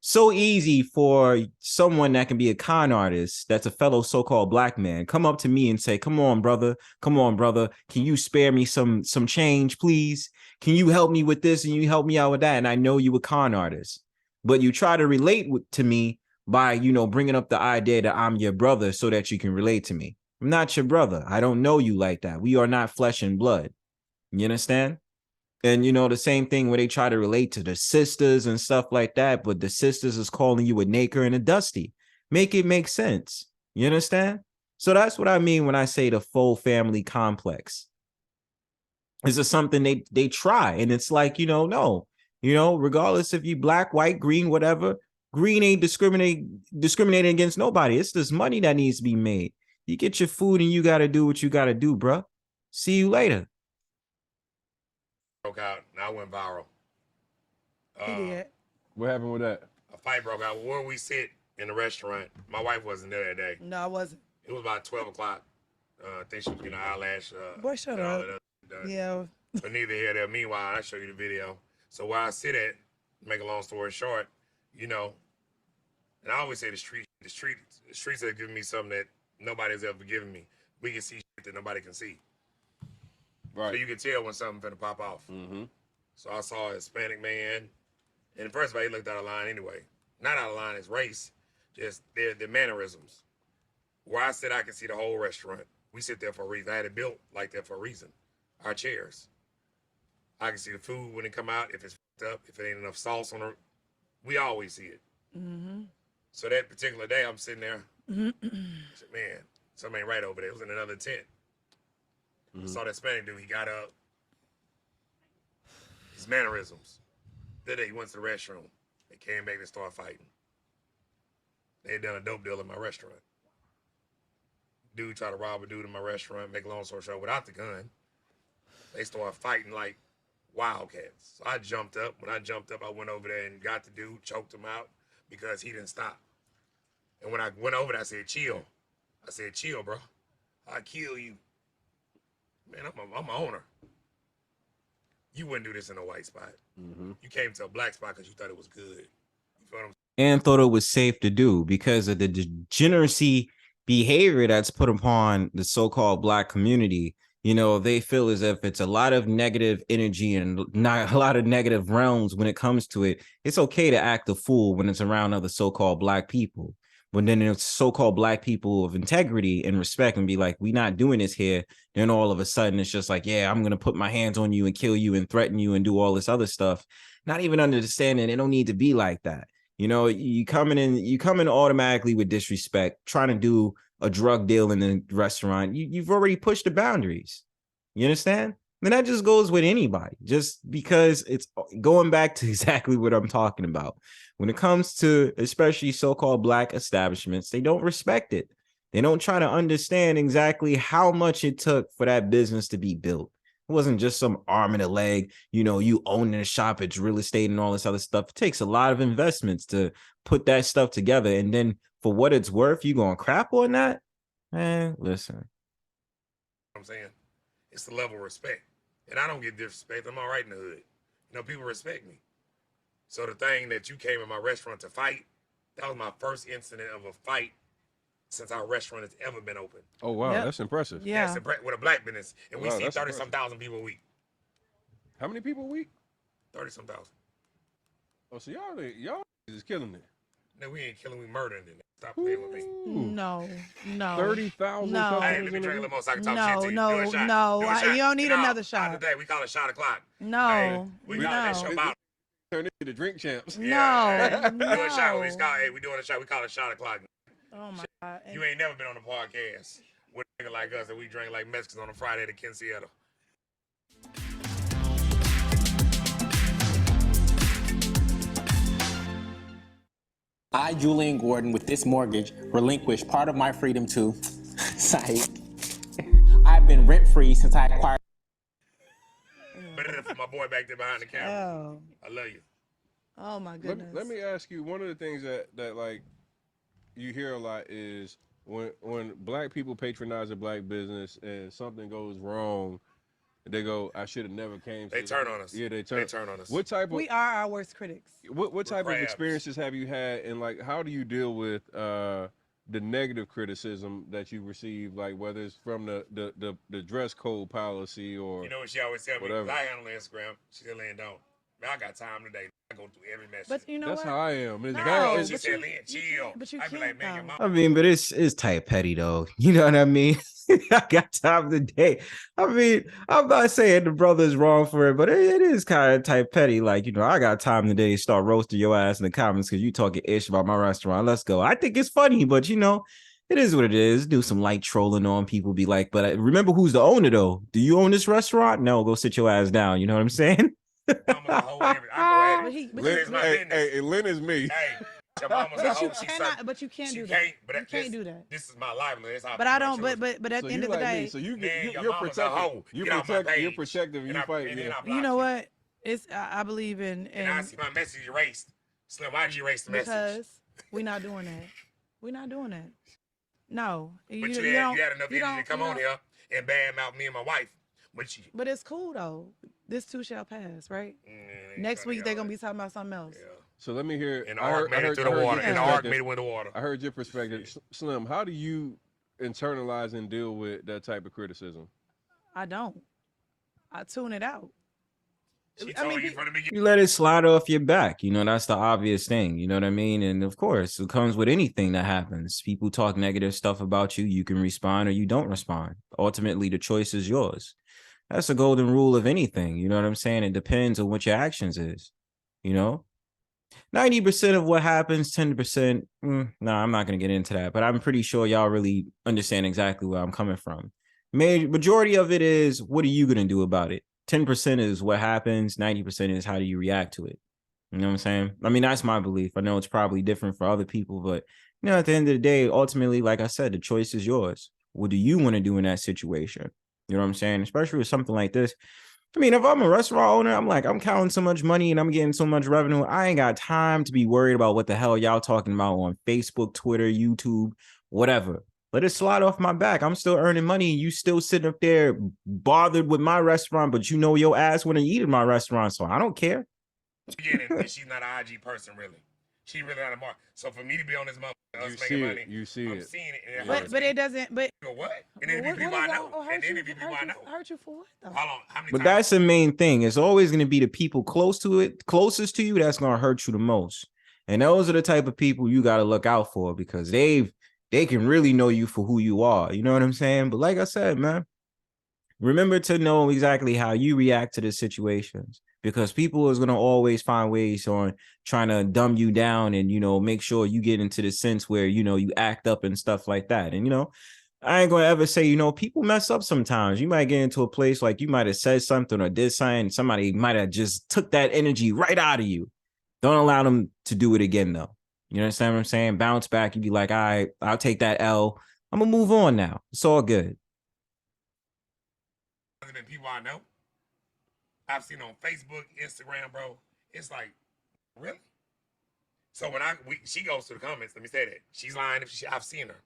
[SPEAKER 1] So easy for someone that can be a con artist that's a fellow so-called black man come up to me and say, come on brother, can you spare me some change, please? Can you help me with this and you help me out with that? And I know you a con artist, but you try to relate to me by, you know, bringing up the idea that I'm your brother so that you can relate to me. I'm not your brother. I don't know you like that. We are not flesh and blood. You understand? And, you know, the same thing where they try to relate to the sisters and stuff like that, but the sisters is calling you a Naker and a Dusty. Make it make sense. You understand? So that's what I mean when I say the full family complex. Is it something they try? And it's like, you know, no, You know, regardless if you black, white, green, whatever, green ain't discriminating against nobody. It's this money that needs to be made. You get your food and you got to do what you got to do, bro. See you later.
[SPEAKER 3] Broke out and I went viral.
[SPEAKER 2] He did.
[SPEAKER 4] What happened with that?
[SPEAKER 3] A fight broke out. Where we sit in the restaurant, my wife wasn't there that day.
[SPEAKER 2] No, I wasn't.
[SPEAKER 3] It was about 12 o'clock. I think she was getting her eyelash.
[SPEAKER 2] Boy, shut
[SPEAKER 3] and all
[SPEAKER 2] up.
[SPEAKER 3] that other done.
[SPEAKER 2] Yeah.
[SPEAKER 3] But neither here nor there. Meanwhile, I show you the video. So where I sit at, make a long story short, you know, and I always say the streets have given me something that nobody's ever given me. We can see shit that nobody can see.
[SPEAKER 4] Right.
[SPEAKER 3] So you can tell when something finna pop off.
[SPEAKER 4] Mm-hmm.
[SPEAKER 3] So I saw a Hispanic man, and first of all, he looked out of line anyway. Not out of line his race, just their mannerisms. Where I sit, I can see the whole restaurant. We sit there for a reason. I had it built like that for a reason. Our chairs. I can see the food when it come out, if it's fucked up, if it ain't enough sauce on it. We always see it.
[SPEAKER 2] Mm-hmm.
[SPEAKER 3] So that particular day, I'm sitting there. I said, man, something ain't right over there. It was in another tent. I saw that Hispanic dude. He got up. His mannerisms. That day, he went to the restroom. They came back and started fighting. They had done a dope deal in my restaurant. Dude tried to rob a dude in my restaurant, make a long story short, without the gun. They started fighting like wildcats. So I jumped up. When I jumped up, I went over there and got the dude, choked him out because he didn't stop. And when I went over there, I said, chill. I said, chill, bro. I'll kill you. Man, I'm an owner. You wouldn't do this in a white spot.
[SPEAKER 4] Mm-hmm.
[SPEAKER 3] You came to a black spot because you thought it was good. You feel what I'm saying?
[SPEAKER 1] And thought it was safe to do because of the degeneracy behavior that's put upon the so-called black community. You know, they feel as if it's a lot of negative energy and not a lot of negative realms when it comes to it. It's okay to act a fool when it's around other so-called black people. But then it's so-called black people of integrity and respect and be like, we not doing this here. Then all of a sudden it's just like, yeah, I'm going to put my hands on you and kill you and threaten you and do all this other stuff. Not even understanding it don't need to be like that. You know, you come in automatically with disrespect, trying to do a drug deal in the restaurant. You've already pushed the boundaries. You understand? And that just goes with anybody, just because it's going back to exactly what I'm talking about. When it comes to especially so-called black establishments, they don't respect it. They don't try to understand exactly how much it took for that business to be built. It wasn't just some arm and a leg, you know, you owning a shop, it's real estate and all this other stuff. It takes a lot of investments to put that stuff together. And then for what it's worth, you gonna crap on that? Man, listen.
[SPEAKER 3] I'm saying it's the level of respect. And I don't get disrespect. I'm all right in the hood. You know, people respect me. So the thing that you came in my restaurant to fight, that was my first incident of a fight since our restaurant has ever been open.
[SPEAKER 4] Oh, wow.
[SPEAKER 2] Yep.
[SPEAKER 4] That's impressive.
[SPEAKER 2] Yeah.
[SPEAKER 3] With a black business. And we
[SPEAKER 4] Wow,
[SPEAKER 3] see
[SPEAKER 4] that's
[SPEAKER 3] 30-some thousand people a week.
[SPEAKER 4] How many people a week?
[SPEAKER 3] 30-some thousand.
[SPEAKER 4] Oh, so y'all is killing it.
[SPEAKER 3] No, we ain't killing, we murdering it. Stop playing with me.
[SPEAKER 2] No.
[SPEAKER 4] 30,000
[SPEAKER 2] No.
[SPEAKER 3] Hey, let me drink a little more so I can talk shit to you.
[SPEAKER 2] No,
[SPEAKER 3] Do a shot.
[SPEAKER 2] no.
[SPEAKER 3] Do a shot.
[SPEAKER 2] You don't need another shot.
[SPEAKER 3] Not today. We call it shot o'clock.
[SPEAKER 2] No.
[SPEAKER 3] Hey, we call it that
[SPEAKER 2] No.
[SPEAKER 3] shot bottle.
[SPEAKER 4] Turn into the drink champs.
[SPEAKER 2] No.
[SPEAKER 3] Yeah.
[SPEAKER 2] No.
[SPEAKER 3] We do a shot. We doing a shot. We call it shot o'clock.
[SPEAKER 2] Oh my God.
[SPEAKER 3] You ain't never been on a podcast with a nigga like us that we drink like Mexicans on a Friday at Quinceañera.
[SPEAKER 5] I, Julian Gordon, with this mortgage, relinquish part of my freedom to psych. I've been rent-free since I acquired.
[SPEAKER 3] Better for my boy back there behind the camera.
[SPEAKER 2] Oh.
[SPEAKER 3] I love you.
[SPEAKER 2] Oh my goodness.
[SPEAKER 4] Let me ask you, one of the things that like you hear a lot is when black people patronize a black business and something goes wrong, they go, I should have never came.
[SPEAKER 3] They turn on us.
[SPEAKER 4] Yeah, they
[SPEAKER 3] They turn on us.
[SPEAKER 4] What type of
[SPEAKER 2] We are our worst critics.
[SPEAKER 4] what type of
[SPEAKER 3] crabs.
[SPEAKER 4] experiences have you had, and like how do you deal with the negative criticism that you receive, like whether it's from the dress code policy or
[SPEAKER 3] You know what she always tell me?
[SPEAKER 4] whatever.
[SPEAKER 3] I handle Instagram. She still ain't don't. Man, I got time today. I go through every message.
[SPEAKER 2] But you know
[SPEAKER 4] that's
[SPEAKER 2] what?
[SPEAKER 4] how I am. It's
[SPEAKER 2] No,
[SPEAKER 4] very,
[SPEAKER 3] she
[SPEAKER 2] but
[SPEAKER 3] said,
[SPEAKER 2] you-
[SPEAKER 3] Lynn, chill.
[SPEAKER 2] but you
[SPEAKER 3] I be like,
[SPEAKER 2] can't,
[SPEAKER 3] man, your
[SPEAKER 2] though.
[SPEAKER 3] mom.
[SPEAKER 1] I mean, but it's type petty though. You know what I mean? I got time today. I mean, I'm not saying the brother's wrong for it, but it is kind of type petty. Like, you know, I got time today to start roasting your ass in the comments because you talking ish about my restaurant. Let's go. I think it's funny, but you know, it is what it is. Do some light trolling on people. Be like, but remember who's the owner though? Do you own this restaurant? No, go sit your ass down. You know what I'm saying?
[SPEAKER 3] Mama's a hoe. I go at it.
[SPEAKER 2] But
[SPEAKER 3] But it's my
[SPEAKER 4] Hey,
[SPEAKER 3] business.
[SPEAKER 4] hey, Lynn is me.
[SPEAKER 3] Hey, your mama's a
[SPEAKER 2] But
[SPEAKER 3] hoe.
[SPEAKER 2] you cannot. But you can't do that. You can't do that.
[SPEAKER 3] This is my livelihood. It's how I
[SPEAKER 2] But
[SPEAKER 3] feed
[SPEAKER 2] I
[SPEAKER 3] my
[SPEAKER 2] don't.
[SPEAKER 3] children.
[SPEAKER 2] But at
[SPEAKER 4] So
[SPEAKER 2] the end
[SPEAKER 4] you
[SPEAKER 2] of the
[SPEAKER 4] like me.
[SPEAKER 2] day,
[SPEAKER 4] So you
[SPEAKER 3] Man,
[SPEAKER 4] get
[SPEAKER 3] your
[SPEAKER 4] you're
[SPEAKER 3] mama's a
[SPEAKER 4] protective.
[SPEAKER 3] hoe.
[SPEAKER 4] You're
[SPEAKER 3] Get off my
[SPEAKER 4] protective. You're
[SPEAKER 3] page.
[SPEAKER 4] protective.
[SPEAKER 3] And
[SPEAKER 4] You
[SPEAKER 3] I-
[SPEAKER 4] fight.
[SPEAKER 3] and then
[SPEAKER 4] Yeah.
[SPEAKER 3] I block
[SPEAKER 2] you know what? I believe in
[SPEAKER 3] And I see my message erased. Slim, why'd you erase the message?
[SPEAKER 2] because we're not doing that. We're not doing that. No,
[SPEAKER 3] But
[SPEAKER 2] you
[SPEAKER 3] you
[SPEAKER 2] don't.
[SPEAKER 3] had enough
[SPEAKER 2] You
[SPEAKER 3] energy to
[SPEAKER 2] don't.
[SPEAKER 3] come
[SPEAKER 2] You
[SPEAKER 3] on
[SPEAKER 2] don't.
[SPEAKER 3] here and badmouth me and my wife.
[SPEAKER 2] But it's cool though. This too shall pass, right? Next week they're gonna be talking about something else.
[SPEAKER 3] Yeah.
[SPEAKER 4] So let me hear.
[SPEAKER 3] And the ark made it to the water. And the ark made it with the water.
[SPEAKER 4] I heard your perspective, Slim. How do you internalize and deal with that type of criticism?
[SPEAKER 2] I don't. I tune it out.
[SPEAKER 3] She told you from the beginning.
[SPEAKER 1] You let it slide off your back. You know, that's the obvious thing. You know what I mean? And of course, it comes with anything that happens. People talk negative stuff about you. You can respond or you don't respond. Ultimately, the choice is yours. That's the golden rule of anything. You know what I'm saying? It depends on what your actions is. You know, 90% of what happens, 10%. No, I'm not going to get into that, but I'm pretty sure y'all really understand exactly where I'm coming from. Majority of it is, what are you going to do about it? 10% is what happens. 90% is how do you react to it? You know what I'm saying? I mean, that's my belief. I know it's probably different for other people, but you know, at the end of the day, ultimately, like I said, the choice is yours. What do you want to do in that situation? You know what I'm saying? Especially with something like this. I mean, if I'm a restaurant owner, I'm counting so much money and I'm getting so much revenue. I ain't got time to be worried about what the hell y'all talking about on Facebook, Twitter, YouTube, whatever. Let it slide off my back. I'm still earning money. You still sitting up there bothered with my restaurant, but you know your ass want to eat in my restaurant, so I don't care.
[SPEAKER 3] And she's not an IG person, really. She really not a mark. So for me to be on this month, us making money,
[SPEAKER 4] you see
[SPEAKER 3] I'm
[SPEAKER 4] it.
[SPEAKER 3] seeing it. And it
[SPEAKER 2] But it doesn't. But
[SPEAKER 3] you go, what? And then if people I know. And then if people I know.
[SPEAKER 2] Hurt you for what though?
[SPEAKER 3] Hold on. How many
[SPEAKER 1] But
[SPEAKER 3] times?
[SPEAKER 1] that's the main thing. It's always going to be the people closest to you that's going to hurt you the most. And those are the type of people you got to look out for because they can really know you for who you are. You know what I'm saying? But like I said, man, remember to know exactly how you react to the situations because people is going to always find ways on trying to dumb you down and, you know, make sure you get into the sense where, you know, you act up and stuff like that. And, you know, I ain't going to ever say, you know, people mess up sometimes. You might get into a place like you might have said something or did something. Somebody might have just took that energy right out of you. Don't allow them to do it again, though. You understand what I'm saying? Bounce back. You be like, all right, I'll take that L. I'm going to move on now. It's all good.
[SPEAKER 3] Than people I know. I've seen on Facebook, Instagram, bro. It's like, really? So when she goes to the comments, let me say that. She's lying if I've seen her.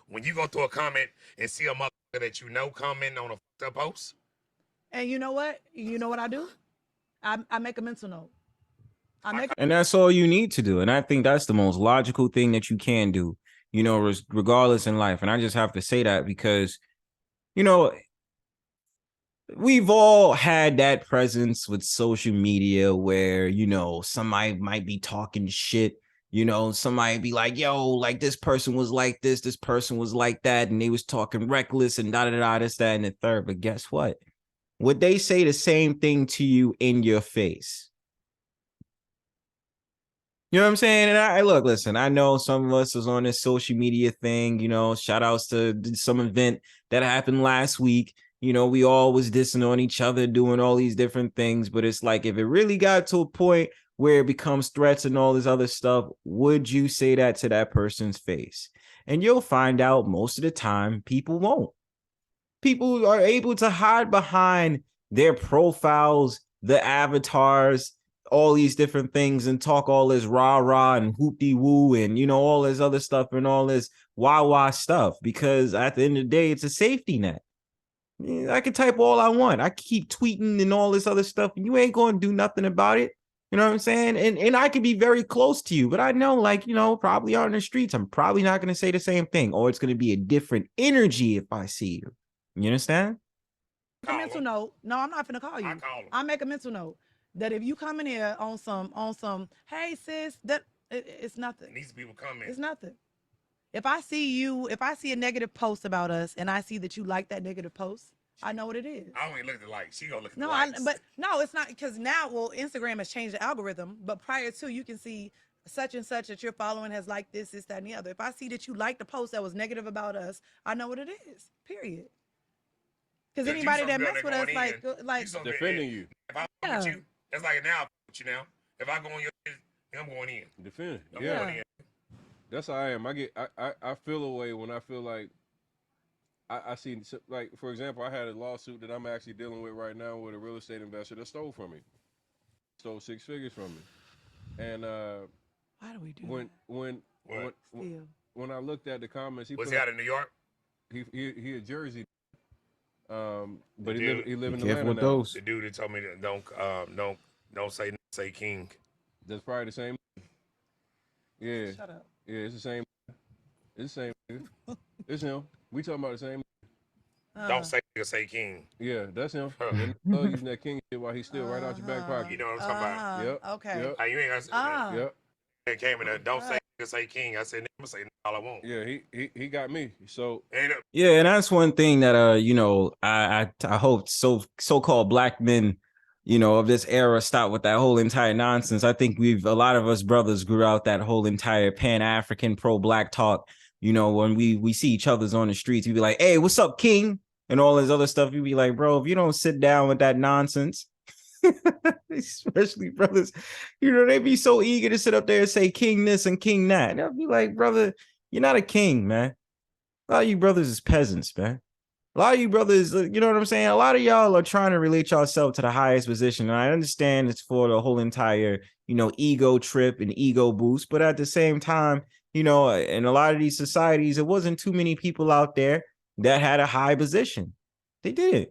[SPEAKER 3] When you go through a comment and see a motherfucker that you know comment on a post.
[SPEAKER 2] And you know what? You know what I do? I make a mental note.
[SPEAKER 1] And that's all you need to do. And I think that's the most logical thing that you can do, you know, regardless in life. And I just have to say that because, you know, we've all had that presence with social media where, you know, somebody might be talking shit, you know, somebody be like, yo, like this person was like this person was like that, and they was talking reckless and da-da-da, this, that, and the third. But guess what? Would they say the same thing to you in your face? You know what I'm saying? And I look, listen, I know some of us is on this social media thing, you know, shout outs to some event that happened last week. You know, we all was dissing on each other, doing all these different things. But it's like, if it really got to a point where it becomes threats and all this other stuff, would you say that to that person's face? And you'll find out most of the time, people won't. People are able to hide behind their profiles, the avatars, all these different things and talk all this rah-rah and whoop-de-woo and, you know, all this other stuff and all this wah-wah stuff because at the end of the day, it's a safety net. I can type all I want. I keep tweeting and all this other stuff and you ain't going to do nothing about it. You know what I'm saying? And I could be very close to you, but I know, like, you know, probably out in the streets, I'm probably not going to say the same thing or it's going to be a different energy if I see you. You understand?
[SPEAKER 2] A mental note. No, I'm not finna call you. I make a mental note that if you come in here on some, hey sis, that it's nothing.
[SPEAKER 3] And these people come in.
[SPEAKER 2] It's nothing. If I see a negative post about us and I see that you like that negative post, I know what it is.
[SPEAKER 3] I don't even look at the likes. She gonna look at the likes.
[SPEAKER 2] But no, it's not because now, well, Instagram has changed the algorithm. But prior to, you can see such and such that you're following has liked this, that, and the other. If I see that you liked the post that was negative about us, I know what it is. Period. Because
[SPEAKER 3] Cause you
[SPEAKER 2] anybody
[SPEAKER 3] so
[SPEAKER 2] that
[SPEAKER 3] good
[SPEAKER 2] mess
[SPEAKER 3] at
[SPEAKER 2] with us,
[SPEAKER 3] going
[SPEAKER 2] like,
[SPEAKER 3] in.
[SPEAKER 2] like
[SPEAKER 3] You so good.
[SPEAKER 4] Defending you.
[SPEAKER 3] If I fuck
[SPEAKER 2] Yeah.
[SPEAKER 3] with you, that's like now I fuck with you now. If I go on your shit, I'm going in.
[SPEAKER 4] Defending.
[SPEAKER 3] I'm
[SPEAKER 4] Yeah.
[SPEAKER 3] going in.
[SPEAKER 4] That's how I am. I feel a way when I feel like I see, like, for example, I had a lawsuit that I'm actually dealing with right now with a real estate investor that stole from me. Stole 6 figures from me. And
[SPEAKER 2] why do we do
[SPEAKER 4] when
[SPEAKER 3] What?
[SPEAKER 2] that? Still.
[SPEAKER 4] when I looked at the comments, he
[SPEAKER 3] Was
[SPEAKER 4] put
[SPEAKER 3] he out of New York?
[SPEAKER 4] he a Jersey, but
[SPEAKER 3] Dude.
[SPEAKER 4] he live
[SPEAKER 1] Be
[SPEAKER 4] in
[SPEAKER 1] careful
[SPEAKER 4] Atlanta
[SPEAKER 1] with
[SPEAKER 4] now.
[SPEAKER 1] those.
[SPEAKER 3] The dude that told me that don't say king.
[SPEAKER 4] That's probably the same. Yeah,
[SPEAKER 2] Shut up.
[SPEAKER 4] yeah, it's the same. It's the same. Nigga. It's him. We talking about the same.
[SPEAKER 3] Don't say king.
[SPEAKER 4] Yeah, that's him.
[SPEAKER 3] Huh.
[SPEAKER 4] That nigga using that king shit while he's still right out your back
[SPEAKER 3] You
[SPEAKER 4] pocket.
[SPEAKER 3] know what I'm talking about?
[SPEAKER 4] Yep.
[SPEAKER 2] Okay.
[SPEAKER 4] Yep.
[SPEAKER 3] You ain't gotta say that.
[SPEAKER 4] Yep.
[SPEAKER 3] It came in there. Don't say king. I said, I'm gonna say all I want.
[SPEAKER 4] Yeah, he got me. So
[SPEAKER 3] And
[SPEAKER 1] Yeah, and that's one thing that you know, I hope so-called black men, you know, of this era stop with that whole entire nonsense. I think a lot of us brothers grew out that whole entire Pan-African pro-black talk. You know, when we see each other's on the streets, we be like, "Hey, what's up, King?" and all this other stuff. You be like, "Bro, if you don't sit down with that nonsense," especially brothers, you know, they be so eager to sit up there and say king this and king that. And I'll be like, brother, you're not a king, man. A lot of you brothers is peasants, man. A lot of you brothers, you know what I'm saying? A lot of y'all are trying to relate yourself to the highest position. And I understand it's for the whole entire, you know, ego trip and ego boost. But at the same time, you know, in a lot of these societies, it wasn't too many people out there that had a high position. They did.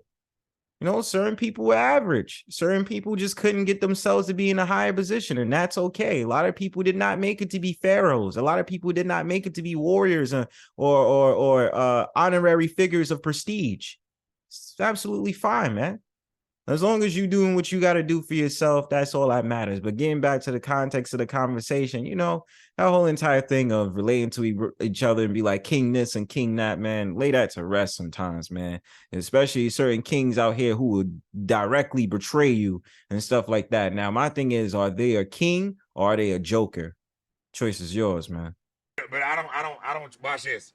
[SPEAKER 1] You know, certain people were average. Certain people just couldn't get themselves to be in a higher position, and that's okay. A lot of people did not make it to be pharaohs. A lot of people did not make it to be warriors or honorary figures of prestige. It's absolutely fine, man. As long as you're doing what you got to do for yourself, that's all that matters. But getting back to the context of the conversation, you know, that whole entire thing of relating to each other and be like king this and king that, man, lay that to rest sometimes, man. Especially certain kings out here who would directly betray you and stuff like that. Now, my thing is, are they a king or are they a joker? Choice is yours, man.
[SPEAKER 3] but I don't watch this.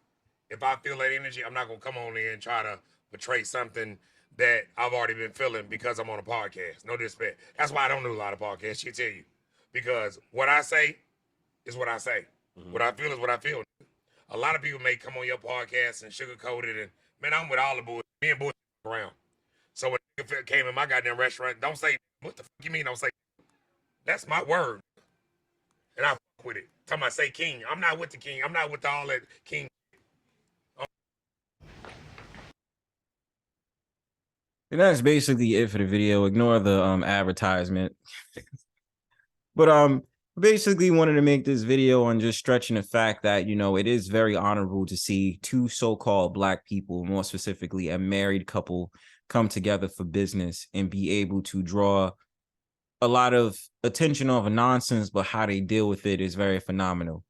[SPEAKER 3] If I feel that energy, I'm not gonna come on there and try to portray something that I've already been feeling because I'm on a podcast. No disrespect. That's why I don't do a lot of podcasts. She'll tell you. Because what I say is what I say. What I feel is what I feel. A lot of people may come on your podcast and sugarcoat it, and man, I'm with all the boys. Me and boys around. So when nigga came in my goddamn restaurant, don't say what the fuck you mean. Don't say that's my word, and I fuck with it. Talking about say king. I'm not with the king. I'm not with all that king.
[SPEAKER 1] And that's basically it for the video. Ignore the advertisement. But basically wanted to make this video on just stretching the fact that, you know, it is very honorable to see two so-called black people, more specifically a married couple, come together for business and be able to draw a lot of attention over nonsense, but how they deal with it is very phenomenal.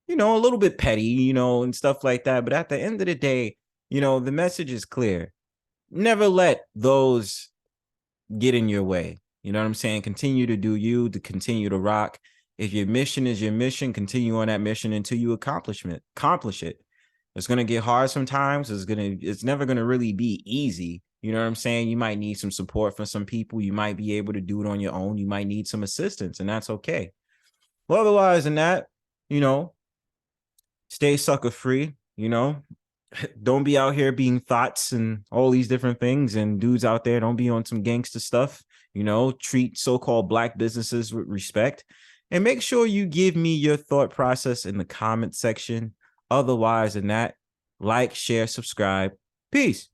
[SPEAKER 1] You know, a little bit petty, you know, and stuff like that. But at the end of the day, you know, the message is clear. Never let those get in your way. You know what I'm saying? Continue to do you, to continue to rock. If your mission is your mission, continue on that mission until you accomplish it. It's gonna get hard sometimes. It's never gonna really be easy. You know what I'm saying? You might need some support from some people. You might be able to do it on your own. You might need some assistance, and that's okay. Well, otherwise than that, you know, stay sucker free, you know. Don't be out here being thoughts and all these different things. And dudes out there, don't be on some gangster stuff. You know, treat so-called black businesses with respect. And make sure you give me your thought process in the comment section. Otherwise than that, like, share, subscribe. Peace.